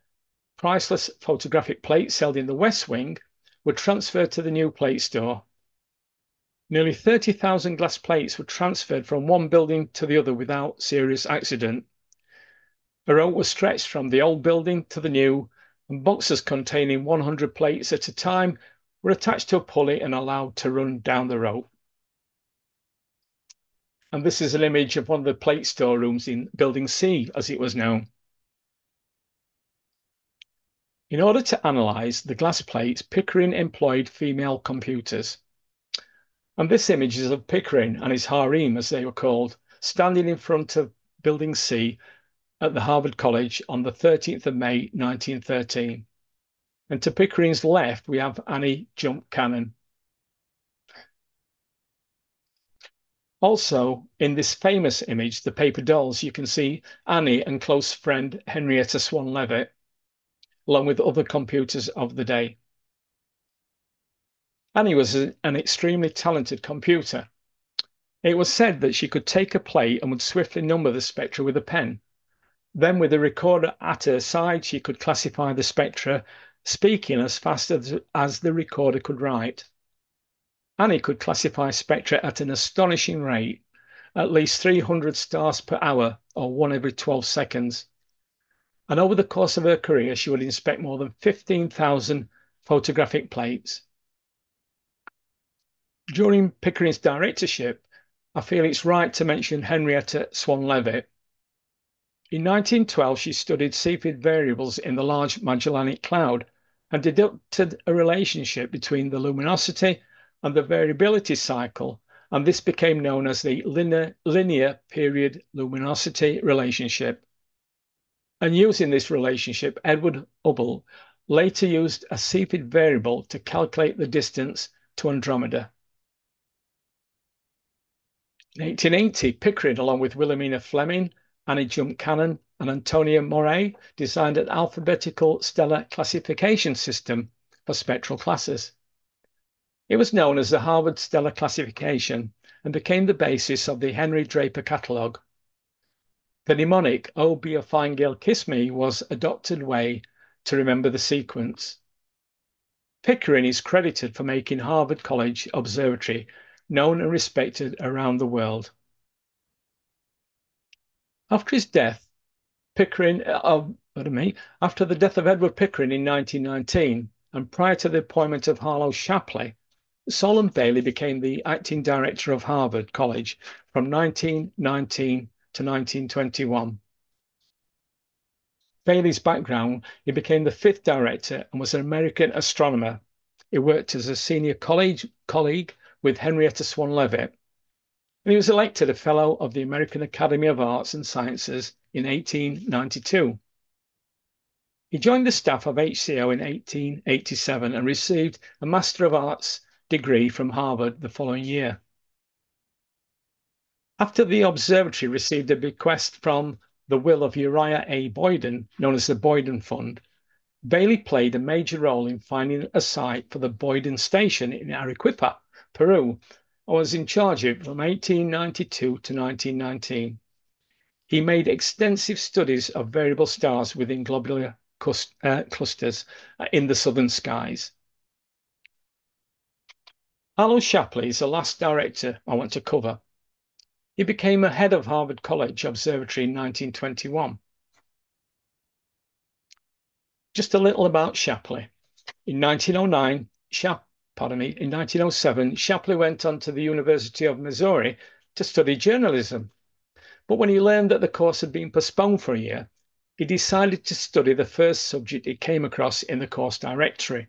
priceless photographic plates held in the West Wing were transferred to the new plate store. Nearly 30,000 glass plates were transferred from one building to the other without serious accident. A rope was stretched from the old building to the new, and boxes containing 100 plates at a time were attached to a pulley and allowed to run down the rope. And this is an image of one of the plate storerooms in Building C, as it was known. In order to analyze the glass plates, Pickering employed female computers. And this image is of Pickering and his harem, as they were called, standing in front of Building C at the Harvard College on the 13th of May, 1913. And to Pickering's left, we have Annie Jump Cannon. Also, in this famous image, The Paper Dolls, you can see Annie and close friend Henrietta Swan Leavitt, along with other computers of the day. Annie was an extremely talented computer. It was said that she could take a plate and would swiftly number the spectra with a pen. Then, with a recorder at her side, she could classify the spectra, speaking as fast as the recorder could write. Annie could classify spectra at an astonishing rate, at least 300 stars per hour, or one every 12 seconds. And over the course of her career, she would inspect more than 15,000 photographic plates. During Pickering's directorship, I feel it's right to mention Henrietta Swan Leavitt. In 1912, she studied Cepheid variables in the Large Magellanic Cloud and deducted a relationship between the luminosity and the variability cycle, and this became known as the linear period luminosity relationship. And using this relationship, Edward Hubble later used a Cepheid variable to calculate the distance to Andromeda. In 1880, Pickering, along with Wilhelmina Fleming, Annie Jump Cannon, and Antonia Moray, designed an alphabetical stellar classification system for spectral classes. It was known as the Harvard Stellar Classification and became the basis of the Henry Draper Catalogue. The mnemonic, "Oh, be a fine girl, kiss me," was an adopted way to remember the sequence. Pickering is credited for making Harvard College Observatory known and respected around the world. After his death, after the death of Edward Pickering in 1919, and prior to the appointment of Harlow Shapley, Solon Bailey became the acting director of Harvard College from 1919 to 1921. Bailey's background, he became the 5th director and was an American astronomer. He worked as a senior colleague with Henrietta Swan Leavitt, and he was elected a Fellow of the American Academy of Arts and Sciences in 1892. He joined the staff of HCO in 1887 and received a Master of Arts degree from Harvard the following year. After the observatory received a bequest from the will of Uriah A. Boyden, known as the Boyden Fund, Bailey played a major role in finding a site for the Boyden Station in Arequipa, Peru, and was in charge of it from 1892 to 1919. He made extensive studies of variable stars within globular clusters in the southern skies. Harlow Shapley is the last director I want to cover. He became a head of Harvard College Observatory in 1921. Just a little about Shapley. In 1909, in 1907, Shapley went on to the University of Missouri to study journalism. But when he learned that the course had been postponed for a year, he decided to study the first subject he came across in the course directory.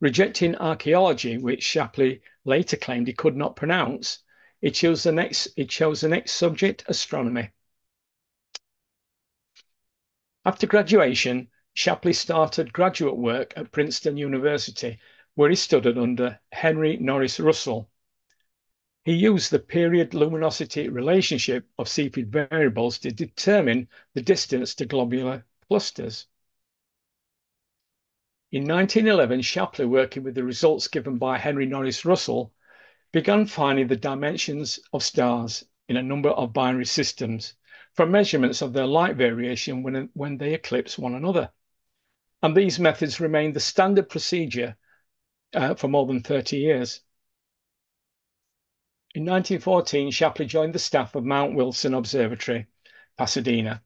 Rejecting archaeology, which Shapley later claimed he could not pronounce, he chose the next subject, astronomy. After graduation, Shapley started graduate work at Princeton University, where he studied under Henry Norris Russell. He used the period luminosity relationship of Cepheid variables to determine the distance to globular clusters. In 1911, Shapley, working with the results given by Henry Norris Russell, began finding the dimensions of stars in a number of binary systems from measurements of their light variation when they eclipse one another. And these methods remained the standard procedure for more than 30 years. In 1914, Shapley joined the staff of Mount Wilson Observatory, Pasadena.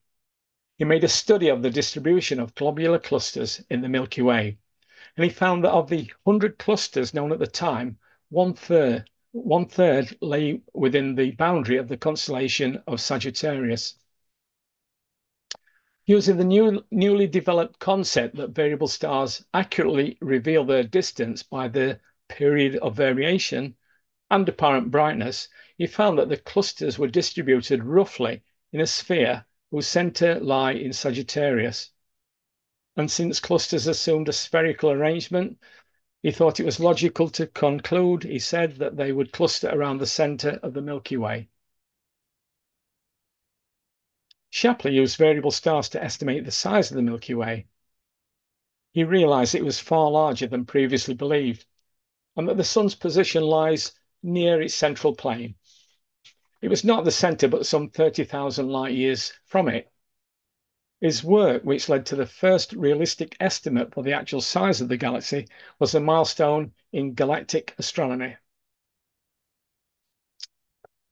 He made a study of the distribution of globular clusters in the Milky Way, and he found that of the 100 clusters known at the time, one third lay within the boundary of the constellation of Sagittarius. Using the newly developed concept that variable stars accurately reveal their distance by their period of variation and apparent brightness, he found that the clusters were distributed roughly in a sphere whose center lie in Sagittarius. And since clusters assumed a spherical arrangement, he thought it was logical to conclude, he said, that they would cluster around the center of the Milky Way. Shapley used variable stars to estimate the size of the Milky Way. He realized it was far larger than previously believed, and that the sun's position lies near its central plane. It was not the center, but some 30,000 light years from it. His work, which led to the first realistic estimate for the actual size of the galaxy, was a milestone in galactic astronomy.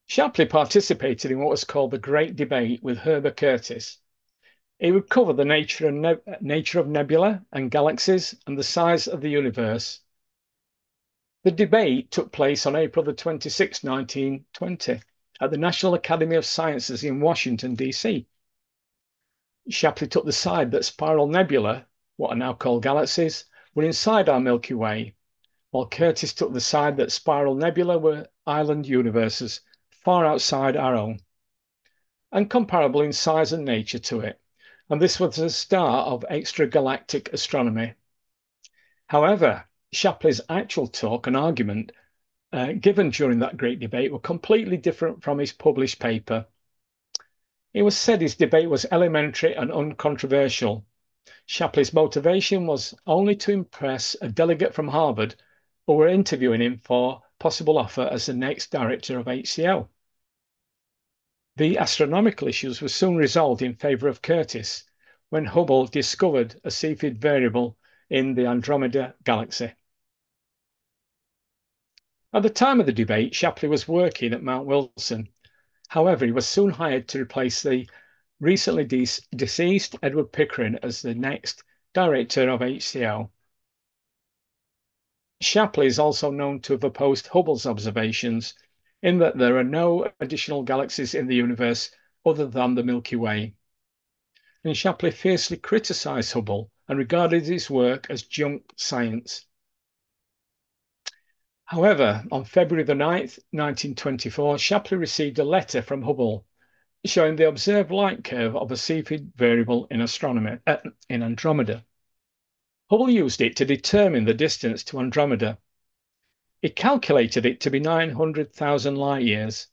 Shapley participated in what was called the Great Debate with Herbert Curtis. It would cover the nature of nebula and galaxies and the size of the universe. The debate took place on April the 26th, 1920, at the National Academy of Sciences in Washington, D.C. Shapley took the side that spiral nebula, what are now called galaxies, were inside our Milky Way, while Curtis took the side that spiral nebula were island universes far outside our own, and comparable in size and nature to it. And this was the start of extragalactic astronomy. However, Shapley's actual talk and argument given during that great debate were completely different from his published paper. It was said his debate was elementary and uncontroversial. Shapley's motivation was only to impress a delegate from Harvard who were interviewing him for possible offer as the next director of HCL. The astronomical issues were soon resolved in favor of Curtis when Hubble discovered a Cepheid variable in the Andromeda galaxy. At the time of the debate, Shapley was working at Mount Wilson. However, he was soon hired to replace the recently deceased Edward Pickering as the next director of HCL. Shapley is also known to have opposed Hubble's observations in that there are no additional galaxies in the universe other than the Milky Way. And Shapley fiercely criticized Hubble and regarded his work as junk science. However, on February the 9th, 1924, Shapley received a letter from Hubble showing the observed light curve of a Cepheid variable in Andromeda. Hubble used it to determine the distance to Andromeda. He calculated it to be 900,000 light years.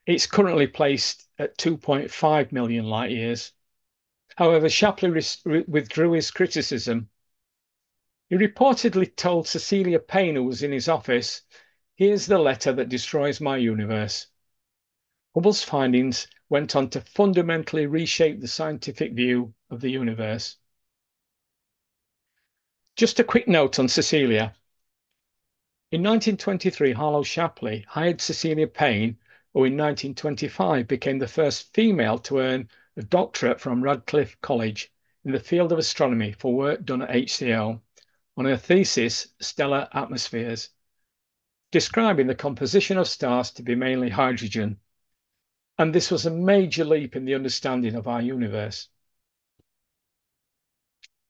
It's currently placed at 2.5 million light years. However, Shapley withdrew his criticism. He reportedly told Cecilia Payne, who was in his office, "Here's the letter that destroys my universe." Hubble's findings went on to fundamentally reshape the scientific view of the universe. Just a quick note on Cecilia. In 1923, Harlow Shapley hired Cecilia Payne, who in 1925 became the first female to earn a doctorate from Radcliffe College in the field of astronomy for work done at HCL on her thesis, Stellar Atmospheres, describing the composition of stars to be mainly hydrogen. And this was a major leap in the understanding of our universe.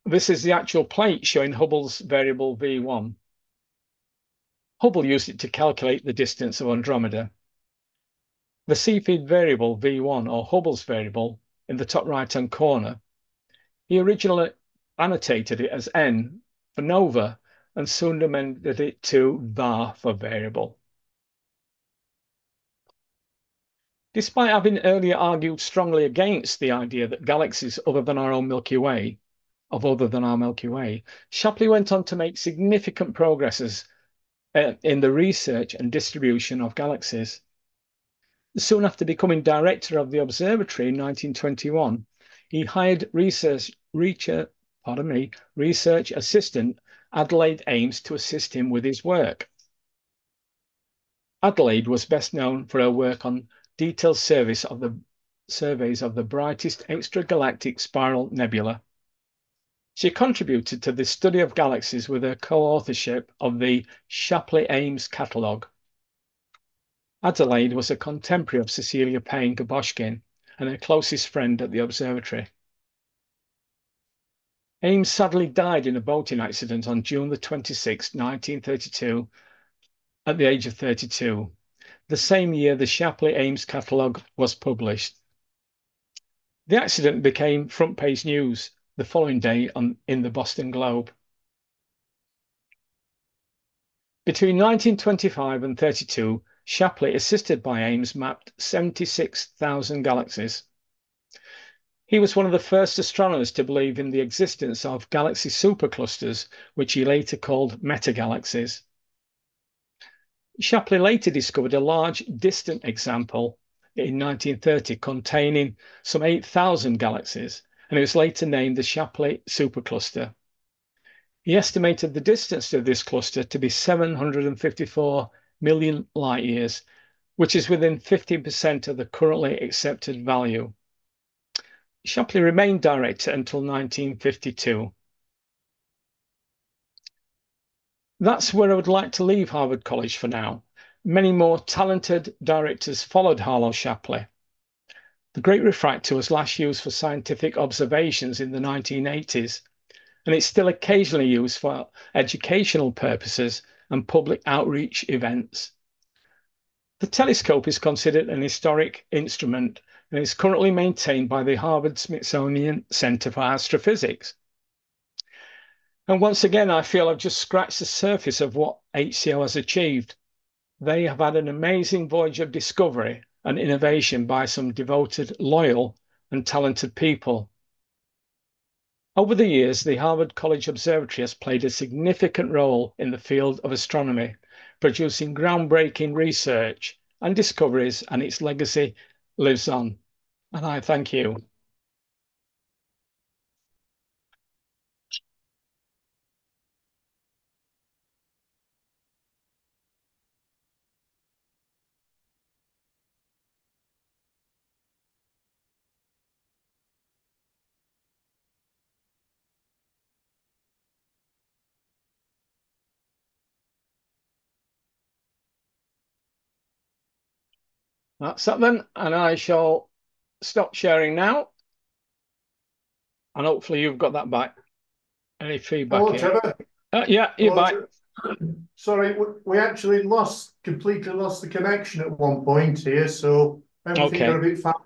This is the actual plate showing Hubble's variable V1. Hubble used it to calculate the distance of Andromeda. The Cepheid variable V1, or Hubble's variable, in the top right-hand corner, he originally annotated it as N for nova and soon amended it to VAR for variable. Despite having earlier argued strongly against the idea that galaxies other than our Milky Way, Shapley went on to make significant progresses in the research and distribution of galaxies. Soon after becoming director of the observatory in 1921, he hired research assistant Adelaide Ames to assist him with his work. Adelaide was best known for her work on detailed surveys of the brightest extragalactic spiral nebula. She contributed to the study of galaxies with her co-authorship of the Shapley-Ames catalogue. Adelaide was a contemporary of Cecilia Payne-Gaposchkin and her closest friend at the observatory. Ames sadly died in a boating accident on June the 26th, 1932, at the age of 32, the same year the Shapley-Ames catalogue was published. The accident became front-page news the following day in the Boston Globe. Between 1925 and 32, Shapley, assisted by Ames, mapped 76,000 galaxies. He was one of the first astronomers to believe in the existence of galaxy superclusters, which he later called metagalaxies. Shapley later discovered a large distant example in 1930 containing some 8,000 galaxies, and it was later named the Shapley supercluster. He estimated the distance to this cluster to be 754 million light years, which is within 15% of the currently accepted value. Shapley remained director until 1952. That's where I would like to leave Harvard College for now. Many more talented directors followed Harlow Shapley. The Great Refractor was last used for scientific observations in the 1980s, and it's still occasionally used for educational purposes and public outreach events. The telescope is considered an historic instrument and is currently maintained by the Harvard-Smithsonian Center for Astrophysics. And once again, I feel I've just scratched the surface of what HCO has achieved. They have had an amazing voyage of discovery and innovation by some devoted, loyal, and talented people. Over the years, the Harvard College Observatory has played a significant role in the field of astronomy, producing groundbreaking research and discoveries, and its legacy lives on. And I thank you. That's that then, and I shall stop sharing now. And hopefully you've got that back. Any feedback? Hello, Trevor. Yeah, you're back. Sorry, we actually completely lost the connection at one point here, so everything got a bit fast.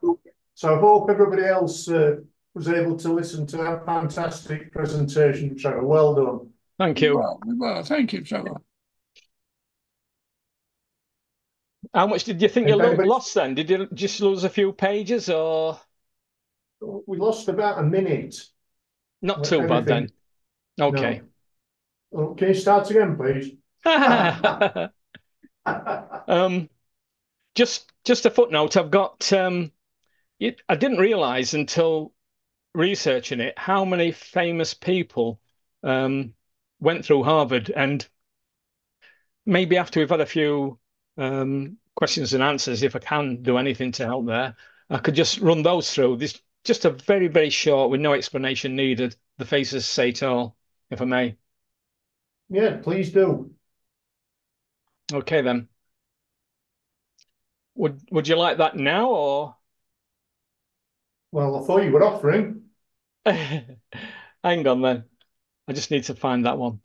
So I hope everybody else was able to listen to that fantastic presentation, Trevor. Well done. Thank you. Well, thank you, Trevor. How much did you think you lost then? Did you just lose a few pages, or? We lost about a minute. Not too bad then. Okay. No. Can you start again, please? Just a footnote. I've got. I didn't realize until researching it how many famous people went through Harvard, and maybe after we've had a few questions and answers, if I can do anything to help there, I could just run those through. This just a very, very short, with no explanation needed. The faces say it all, if I may. Yeah, please do. Okay, then. Would you like that now or? Well, I thought you were offering. Hang on then. I just need to find that one.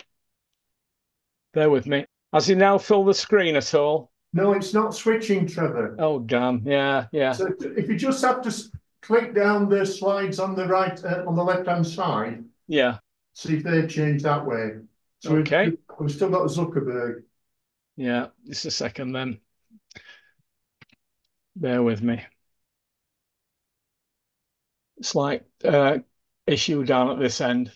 Bear with me. Has he now filled the screen at all? No, it's not switching, Trevor. Oh, damn. Yeah, yeah. So if you just have to click down the slides on the right, on the left-hand side, Yeah. see if they change that way. So Okay. we've still got Zuckerberg. Yeah, just a second then. Bear with me. It's like issue down at this end.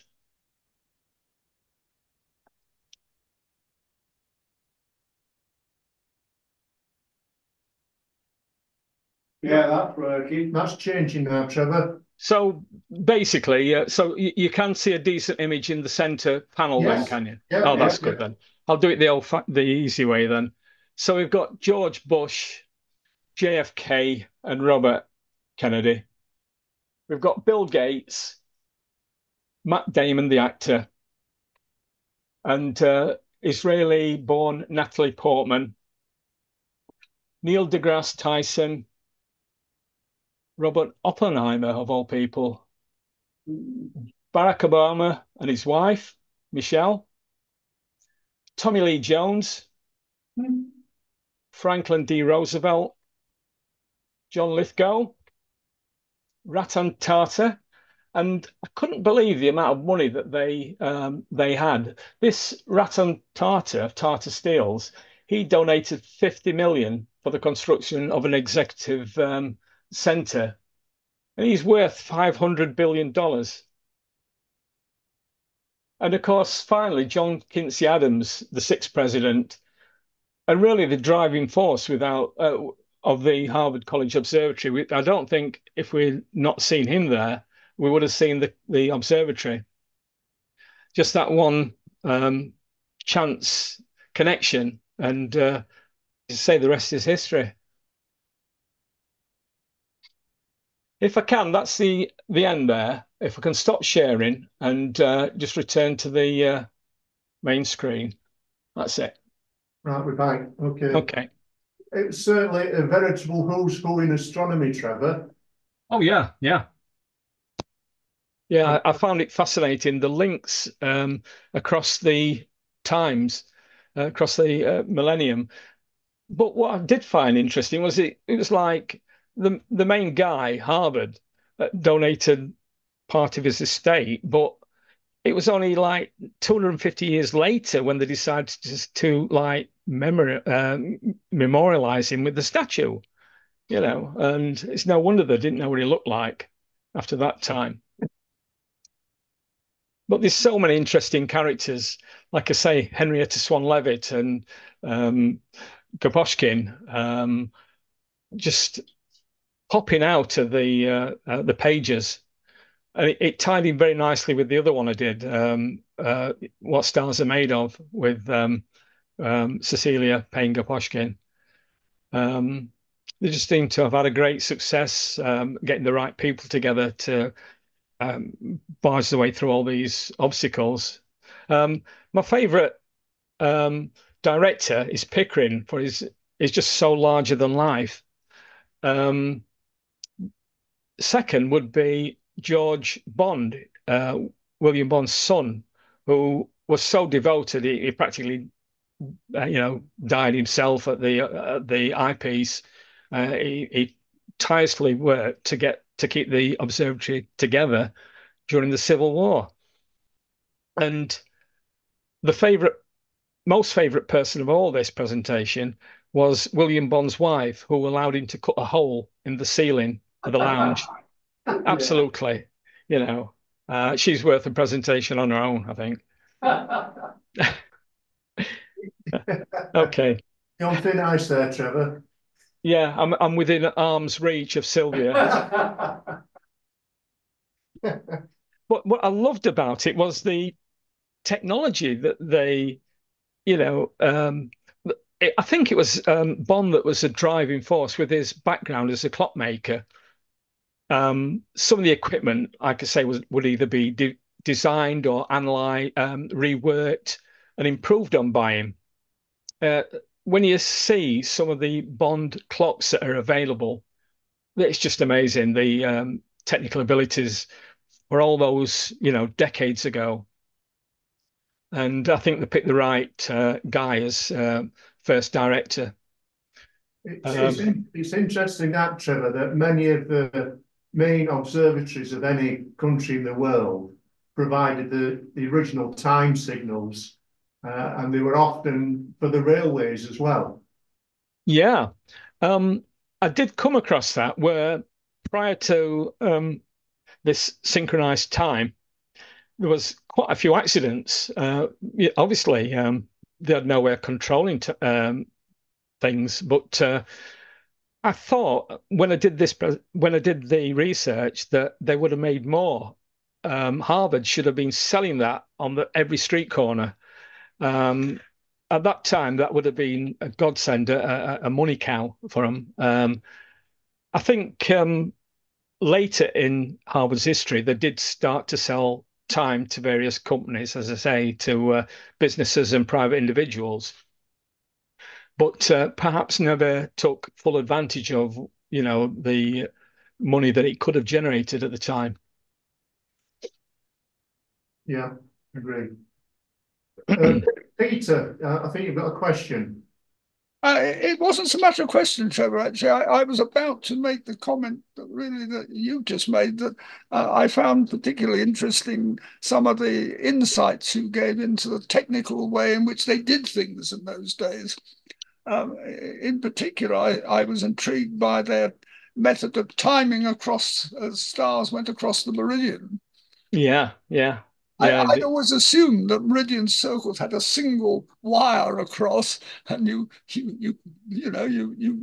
Yeah, that's working. That's changing now, Trevor. So basically, so you can see a decent image in the center panel then, Yes. can you? Yeah, Oh, that's yeah, good then. I'll do it the easy way then. So we've got George Bush, JFK, and Robert Kennedy. We've got Bill Gates, Matt Damon, the actor, and Israeli-born Natalie Portman, Neil deGrasse Tyson, Robert Oppenheimer, of all people, Barack Obama and his wife, Michelle, Tommy Lee Jones, Franklin D. Roosevelt, John Lithgow, Ratan Tata, and I couldn't believe the amount of money that they had. This Ratan Tata of Tata Steels, he donated 50 million for the construction of an executive center, and he's worth $500 billion. And of course, finally, John Quincy Adams, the sixth president, and really the driving force without of the Harvard College Observatory. I don't think if we'd not seen him there, we would have seen the observatory. Just that one chance connection, and to say the rest is history. If I can, that's the end there. If I can stop sharing and just return to the main screen, that's it. Right, we're back. Okay. Okay. It's certainly a veritable who's who in astronomy, Trevor. Oh yeah, yeah. Yeah, I found it fascinating, the links across the times, across the millennium. But what I did find interesting was it was like the main guy, Harvard, donated part of his estate, but it was only like 250 years later when they decided to like memorialize him with the statue, and it's no wonder they didn't know what he looked like after that time. But there's so many interesting characters, like I say, Henrietta Swan Leavitt and Gaposchkin, just popping out of the pages. And it tied in very nicely with the other one I did, What Stars Are Made Of, with Cecilia Payne-Gaposchkin. They just seem to have had a great success getting the right people together to barge the way through all these obstacles. My favorite director is Pickering for his is just so larger than life. Second would be George Bond, William Bond's son, who was so devoted he practically died himself at the eyepiece. He tirelessly worked to keep the observatory together during the Civil War. And the most favorite person of all this presentation was William Bond's wife, who allowed him to cut a hole in the ceiling of the lounge. Absolutely, she's worth a presentation on her own, I think. Okay. You're on thin ice there, Trevor. Yeah, I'm within arm's reach of Sylvia. But what I loved about it was the technology that they, I think it was Bond that was a driving force with his background as a clockmaker. Some of the equipment, I could say, would either be designed or analyzed, reworked and improved on by him. When you see some of the Bond clocks that are available, it's just amazing. The technical abilities for all those, decades ago. And I think they picked the right guy as first director. It's interesting that, Trevor, that many of the main observatories of any country in the world provided the original time signals, and they were often for the railways as well. Yeah. I did come across that where prior to this synchronized time, there was quite a few accidents. Obviously, they had no way of controlling things, but I thought when I did the research that they would have made more. Harvard should have been selling that on every street corner. At that time, that would have been a godsend, a money cow for them. I think later in Harvard's history, they did start to sell time to various companies, as I say, to businesses and private individuals, but perhaps never took full advantage of, the money that it could have generated at the time. Yeah, agreed. Peter, I think you've got a question. It wasn't so much a question, Trevor. Actually, I was about to make the comment that you just made, that I found particularly interesting some of the insights you gave into the technical way in which they did things in those days. In particular, I was intrigued by their method of timing across as stars went across the meridian. Yeah, yeah. I'd always assumed that meridian circles had a single wire across, and you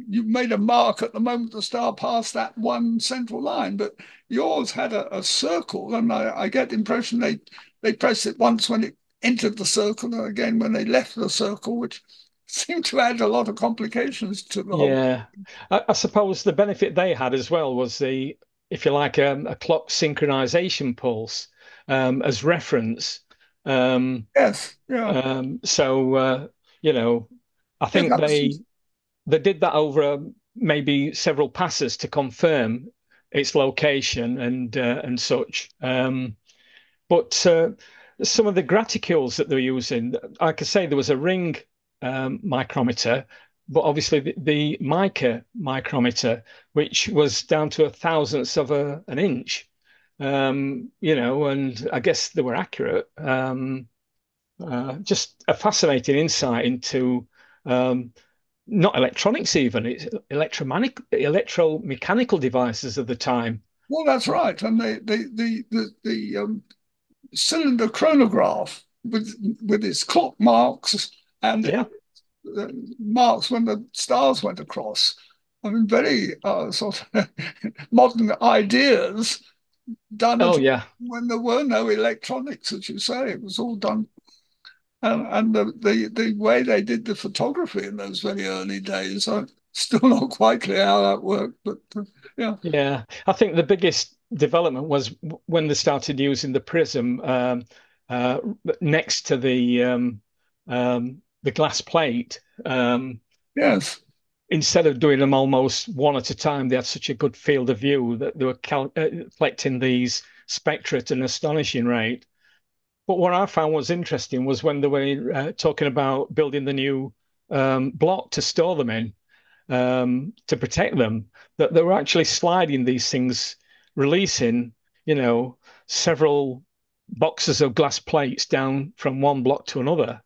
made a mark at the moment the star passed that one central line. But yours had a circle, and I get the impression they pressed it once when it entered the circle, and again when they left the circle, which seemed to add a lot of complications to the whole. Yeah, I suppose the benefit they had as well was if you like, a clock synchronization pulse. As reference. Yes, yeah. So I think they did that over maybe several passes to confirm its location and such. But some of the graticules that they were using, like I say, there was a ring micrometer, but obviously the mica micrometer, which was down to 1/1000th of an inch. And I guess they were accurate. Just a fascinating insight into not electronics even, it's electromechanical devices of the time. Well, that's right. And the cylinder chronograph with its clock marks and marks when the stars went across. I mean, very sort of modern ideas done when there were no electronics, as you say. It was all done. And the way they did the photography in those very early days, I'm still not quite clear how that worked, but yeah. Yeah, I think the biggest development was when they started using the prism next to the glass plate. Yes. Instead of doing them almost one at a time, they had such a good field of view that they were collecting these spectra at an astonishing rate. But what I found was interesting was when they were talking about building the new block to store them in, to protect them, that they were actually sliding these things, releasing, several boxes of glass plates down from one block to another.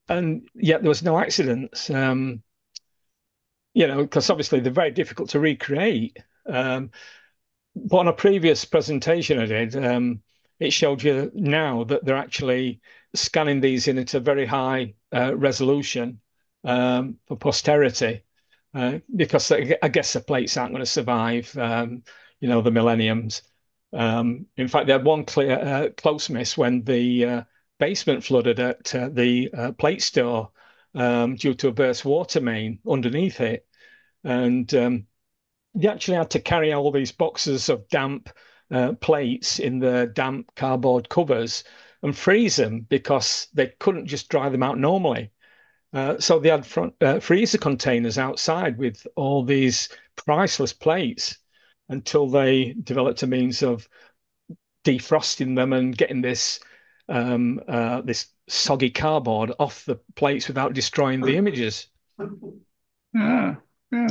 And yet there was no accidents. Because obviously they're very difficult to recreate. But on a previous presentation I did, it showed you now that they're actually scanning these in at a very high resolution for posterity, because I guess the plates aren't going to survive, the millenniums. In fact, they had one close miss when the basement flooded at the plate store due to a burst water main underneath it. And they actually had to carry all these boxes of damp plates in the damp cardboard covers and freeze them because they couldn't just dry them out normally. So they had freezer containers outside with all these priceless plates until they developed a means of defrosting them and getting this soggy cardboard off the plates without destroying the images. Yeah, yeah.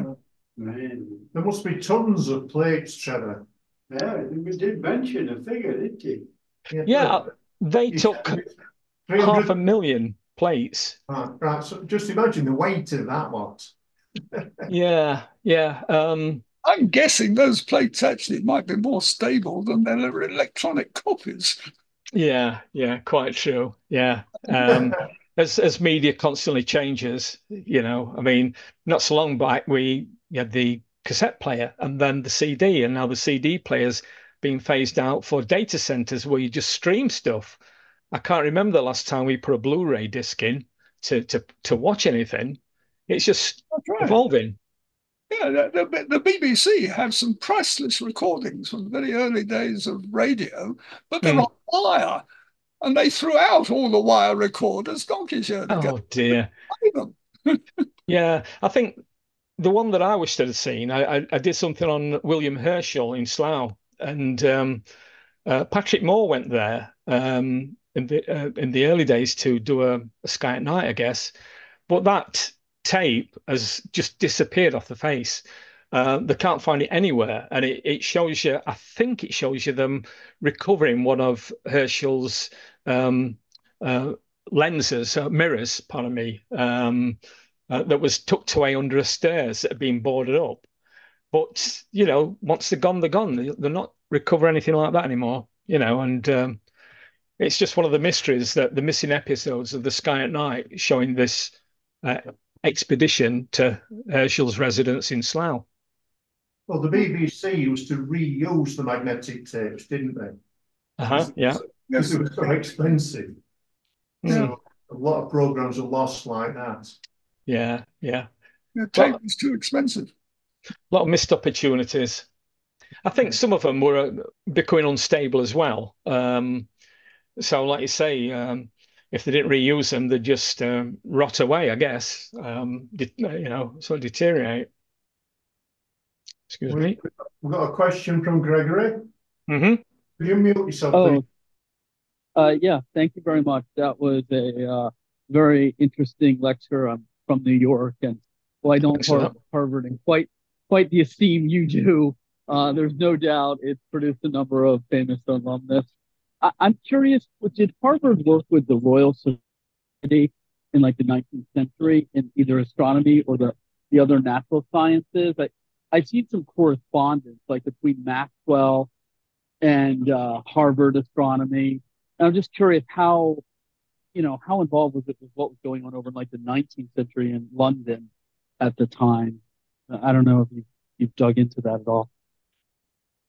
Man. There must be tons of plates, Trevor. Yeah, we did mention a figure, didn't he? Yeah, they took 500,000 plates. Right, so just imagine the weight of that lot. Yeah. I'm guessing those plates actually might be more stable than their electronic copies. Yeah, quite true. Yeah. As media constantly changes, I mean, not so long back we had the cassette player and then the CD, and now the CD player's being phased out for data centers where you just stream stuff. I can't remember the last time we put a Blu-ray disc in to watch anything. It's just evolving. Yeah, the BBC have some priceless recordings from the very early days of radio, but they're on wire, and they threw out all the wire recorders donkey's years ago. Oh dear. Yeah, I think the one that I wish I'd seen, I did something on William Herschel in Slough, and Patrick Moore went there in the early days to do a Sky at Night, I guess. But that tape has just disappeared off the face. They can't find it anywhere, and it shows you. I think it shows you them recovering one of Herschel's lenses, mirrors, pardon me, that was tucked away under a stairs that had been boarded up. But once they're gone, they're gone. They're not recover anything like that anymore. And it's just one of the mysteries that the missing episodes of the Sky at Night showing this expedition to Herschel's residence in Slough. Well, the BBC used to reuse the magnetic tapes, didn't they? Yeah. Because it was so expensive. Yeah. So a lot of programs are lost like that. Yeah. Tape was too expensive. A lot of missed opportunities. I think some of them were becoming unstable as well. So, like you say, if they didn't reuse them, they'd just rot away, I guess. Sort of deteriorate. Excuse me. We've got a question from Gregory. Mm-hmm. Could you mute yourself, please? Yeah, thank you very much. That was a very interesting lecture. I'm from New York, and I don't work at Harvard in quite the esteem you do. There's no doubt it's produced a number of famous alumnus. I'm curious, did Harvard work with the Royal Society in like the 19th century in either astronomy or the other natural sciences? I've seen some correspondence like between Maxwell and Harvard astronomy. And I'm just curious how involved was it with what was going on over in like the 19th century in London at the time? I don't know if you've dug into that at all.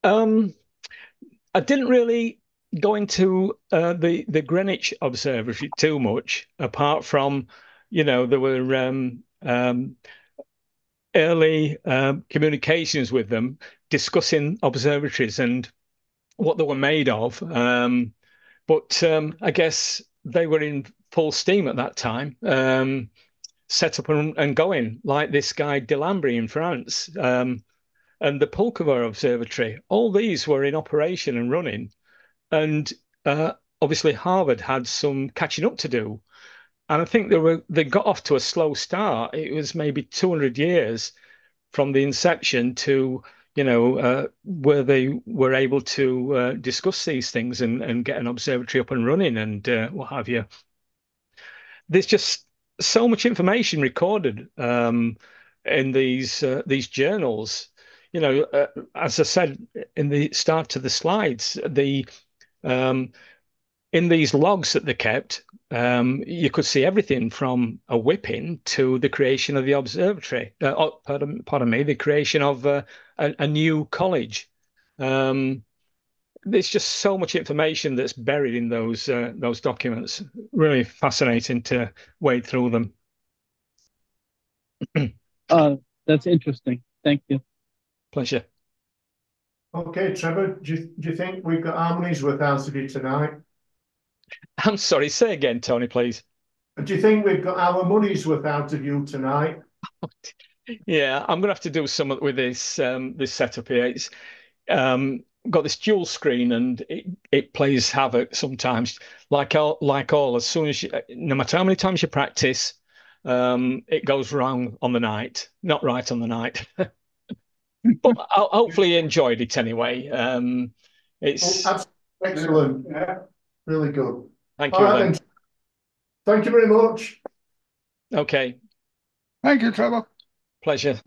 I didn't really go into the Greenwich Observatory too much, apart from, there were early communications with them discussing observatories and what they were made of. But I guess they were in full steam at that time, set up and going, like this guy Delambre in France, and the Pulkovo Observatory. All these were in operation and running. And obviously Harvard had some catching up to do. And I think they got off to a slow start. It was maybe 200 years from the inception to, where they were able to discuss these things and get an observatory up and running and what have you. There's just so much information recorded in these journals. As I said in the start of the slides, in these logs that they kept, you could see everything from a whipping to the creation of the observatory. Pardon me, the creation of a new college. There's just so much information that's buried in those documents. Really fascinating to wade through them. That's interesting. Thank you. Pleasure. Okay, Trevor, do you think we've got harmonies worth answering tonight? I'm sorry, say again, Tony, please. Do you think we've got our money's worth out of you tonight? Yeah, I'm gonna have to do something with this setup here. It's got this dual screen and it plays havoc sometimes. Like all, as soon as no matter how many times you practice, it goes wrong on the night, not right on the night. But hopefully you enjoyed it anyway. It's excellent. Yeah, really good. Thank you. Then. Thank you very much. Okay. Thank you, Trevor. Pleasure.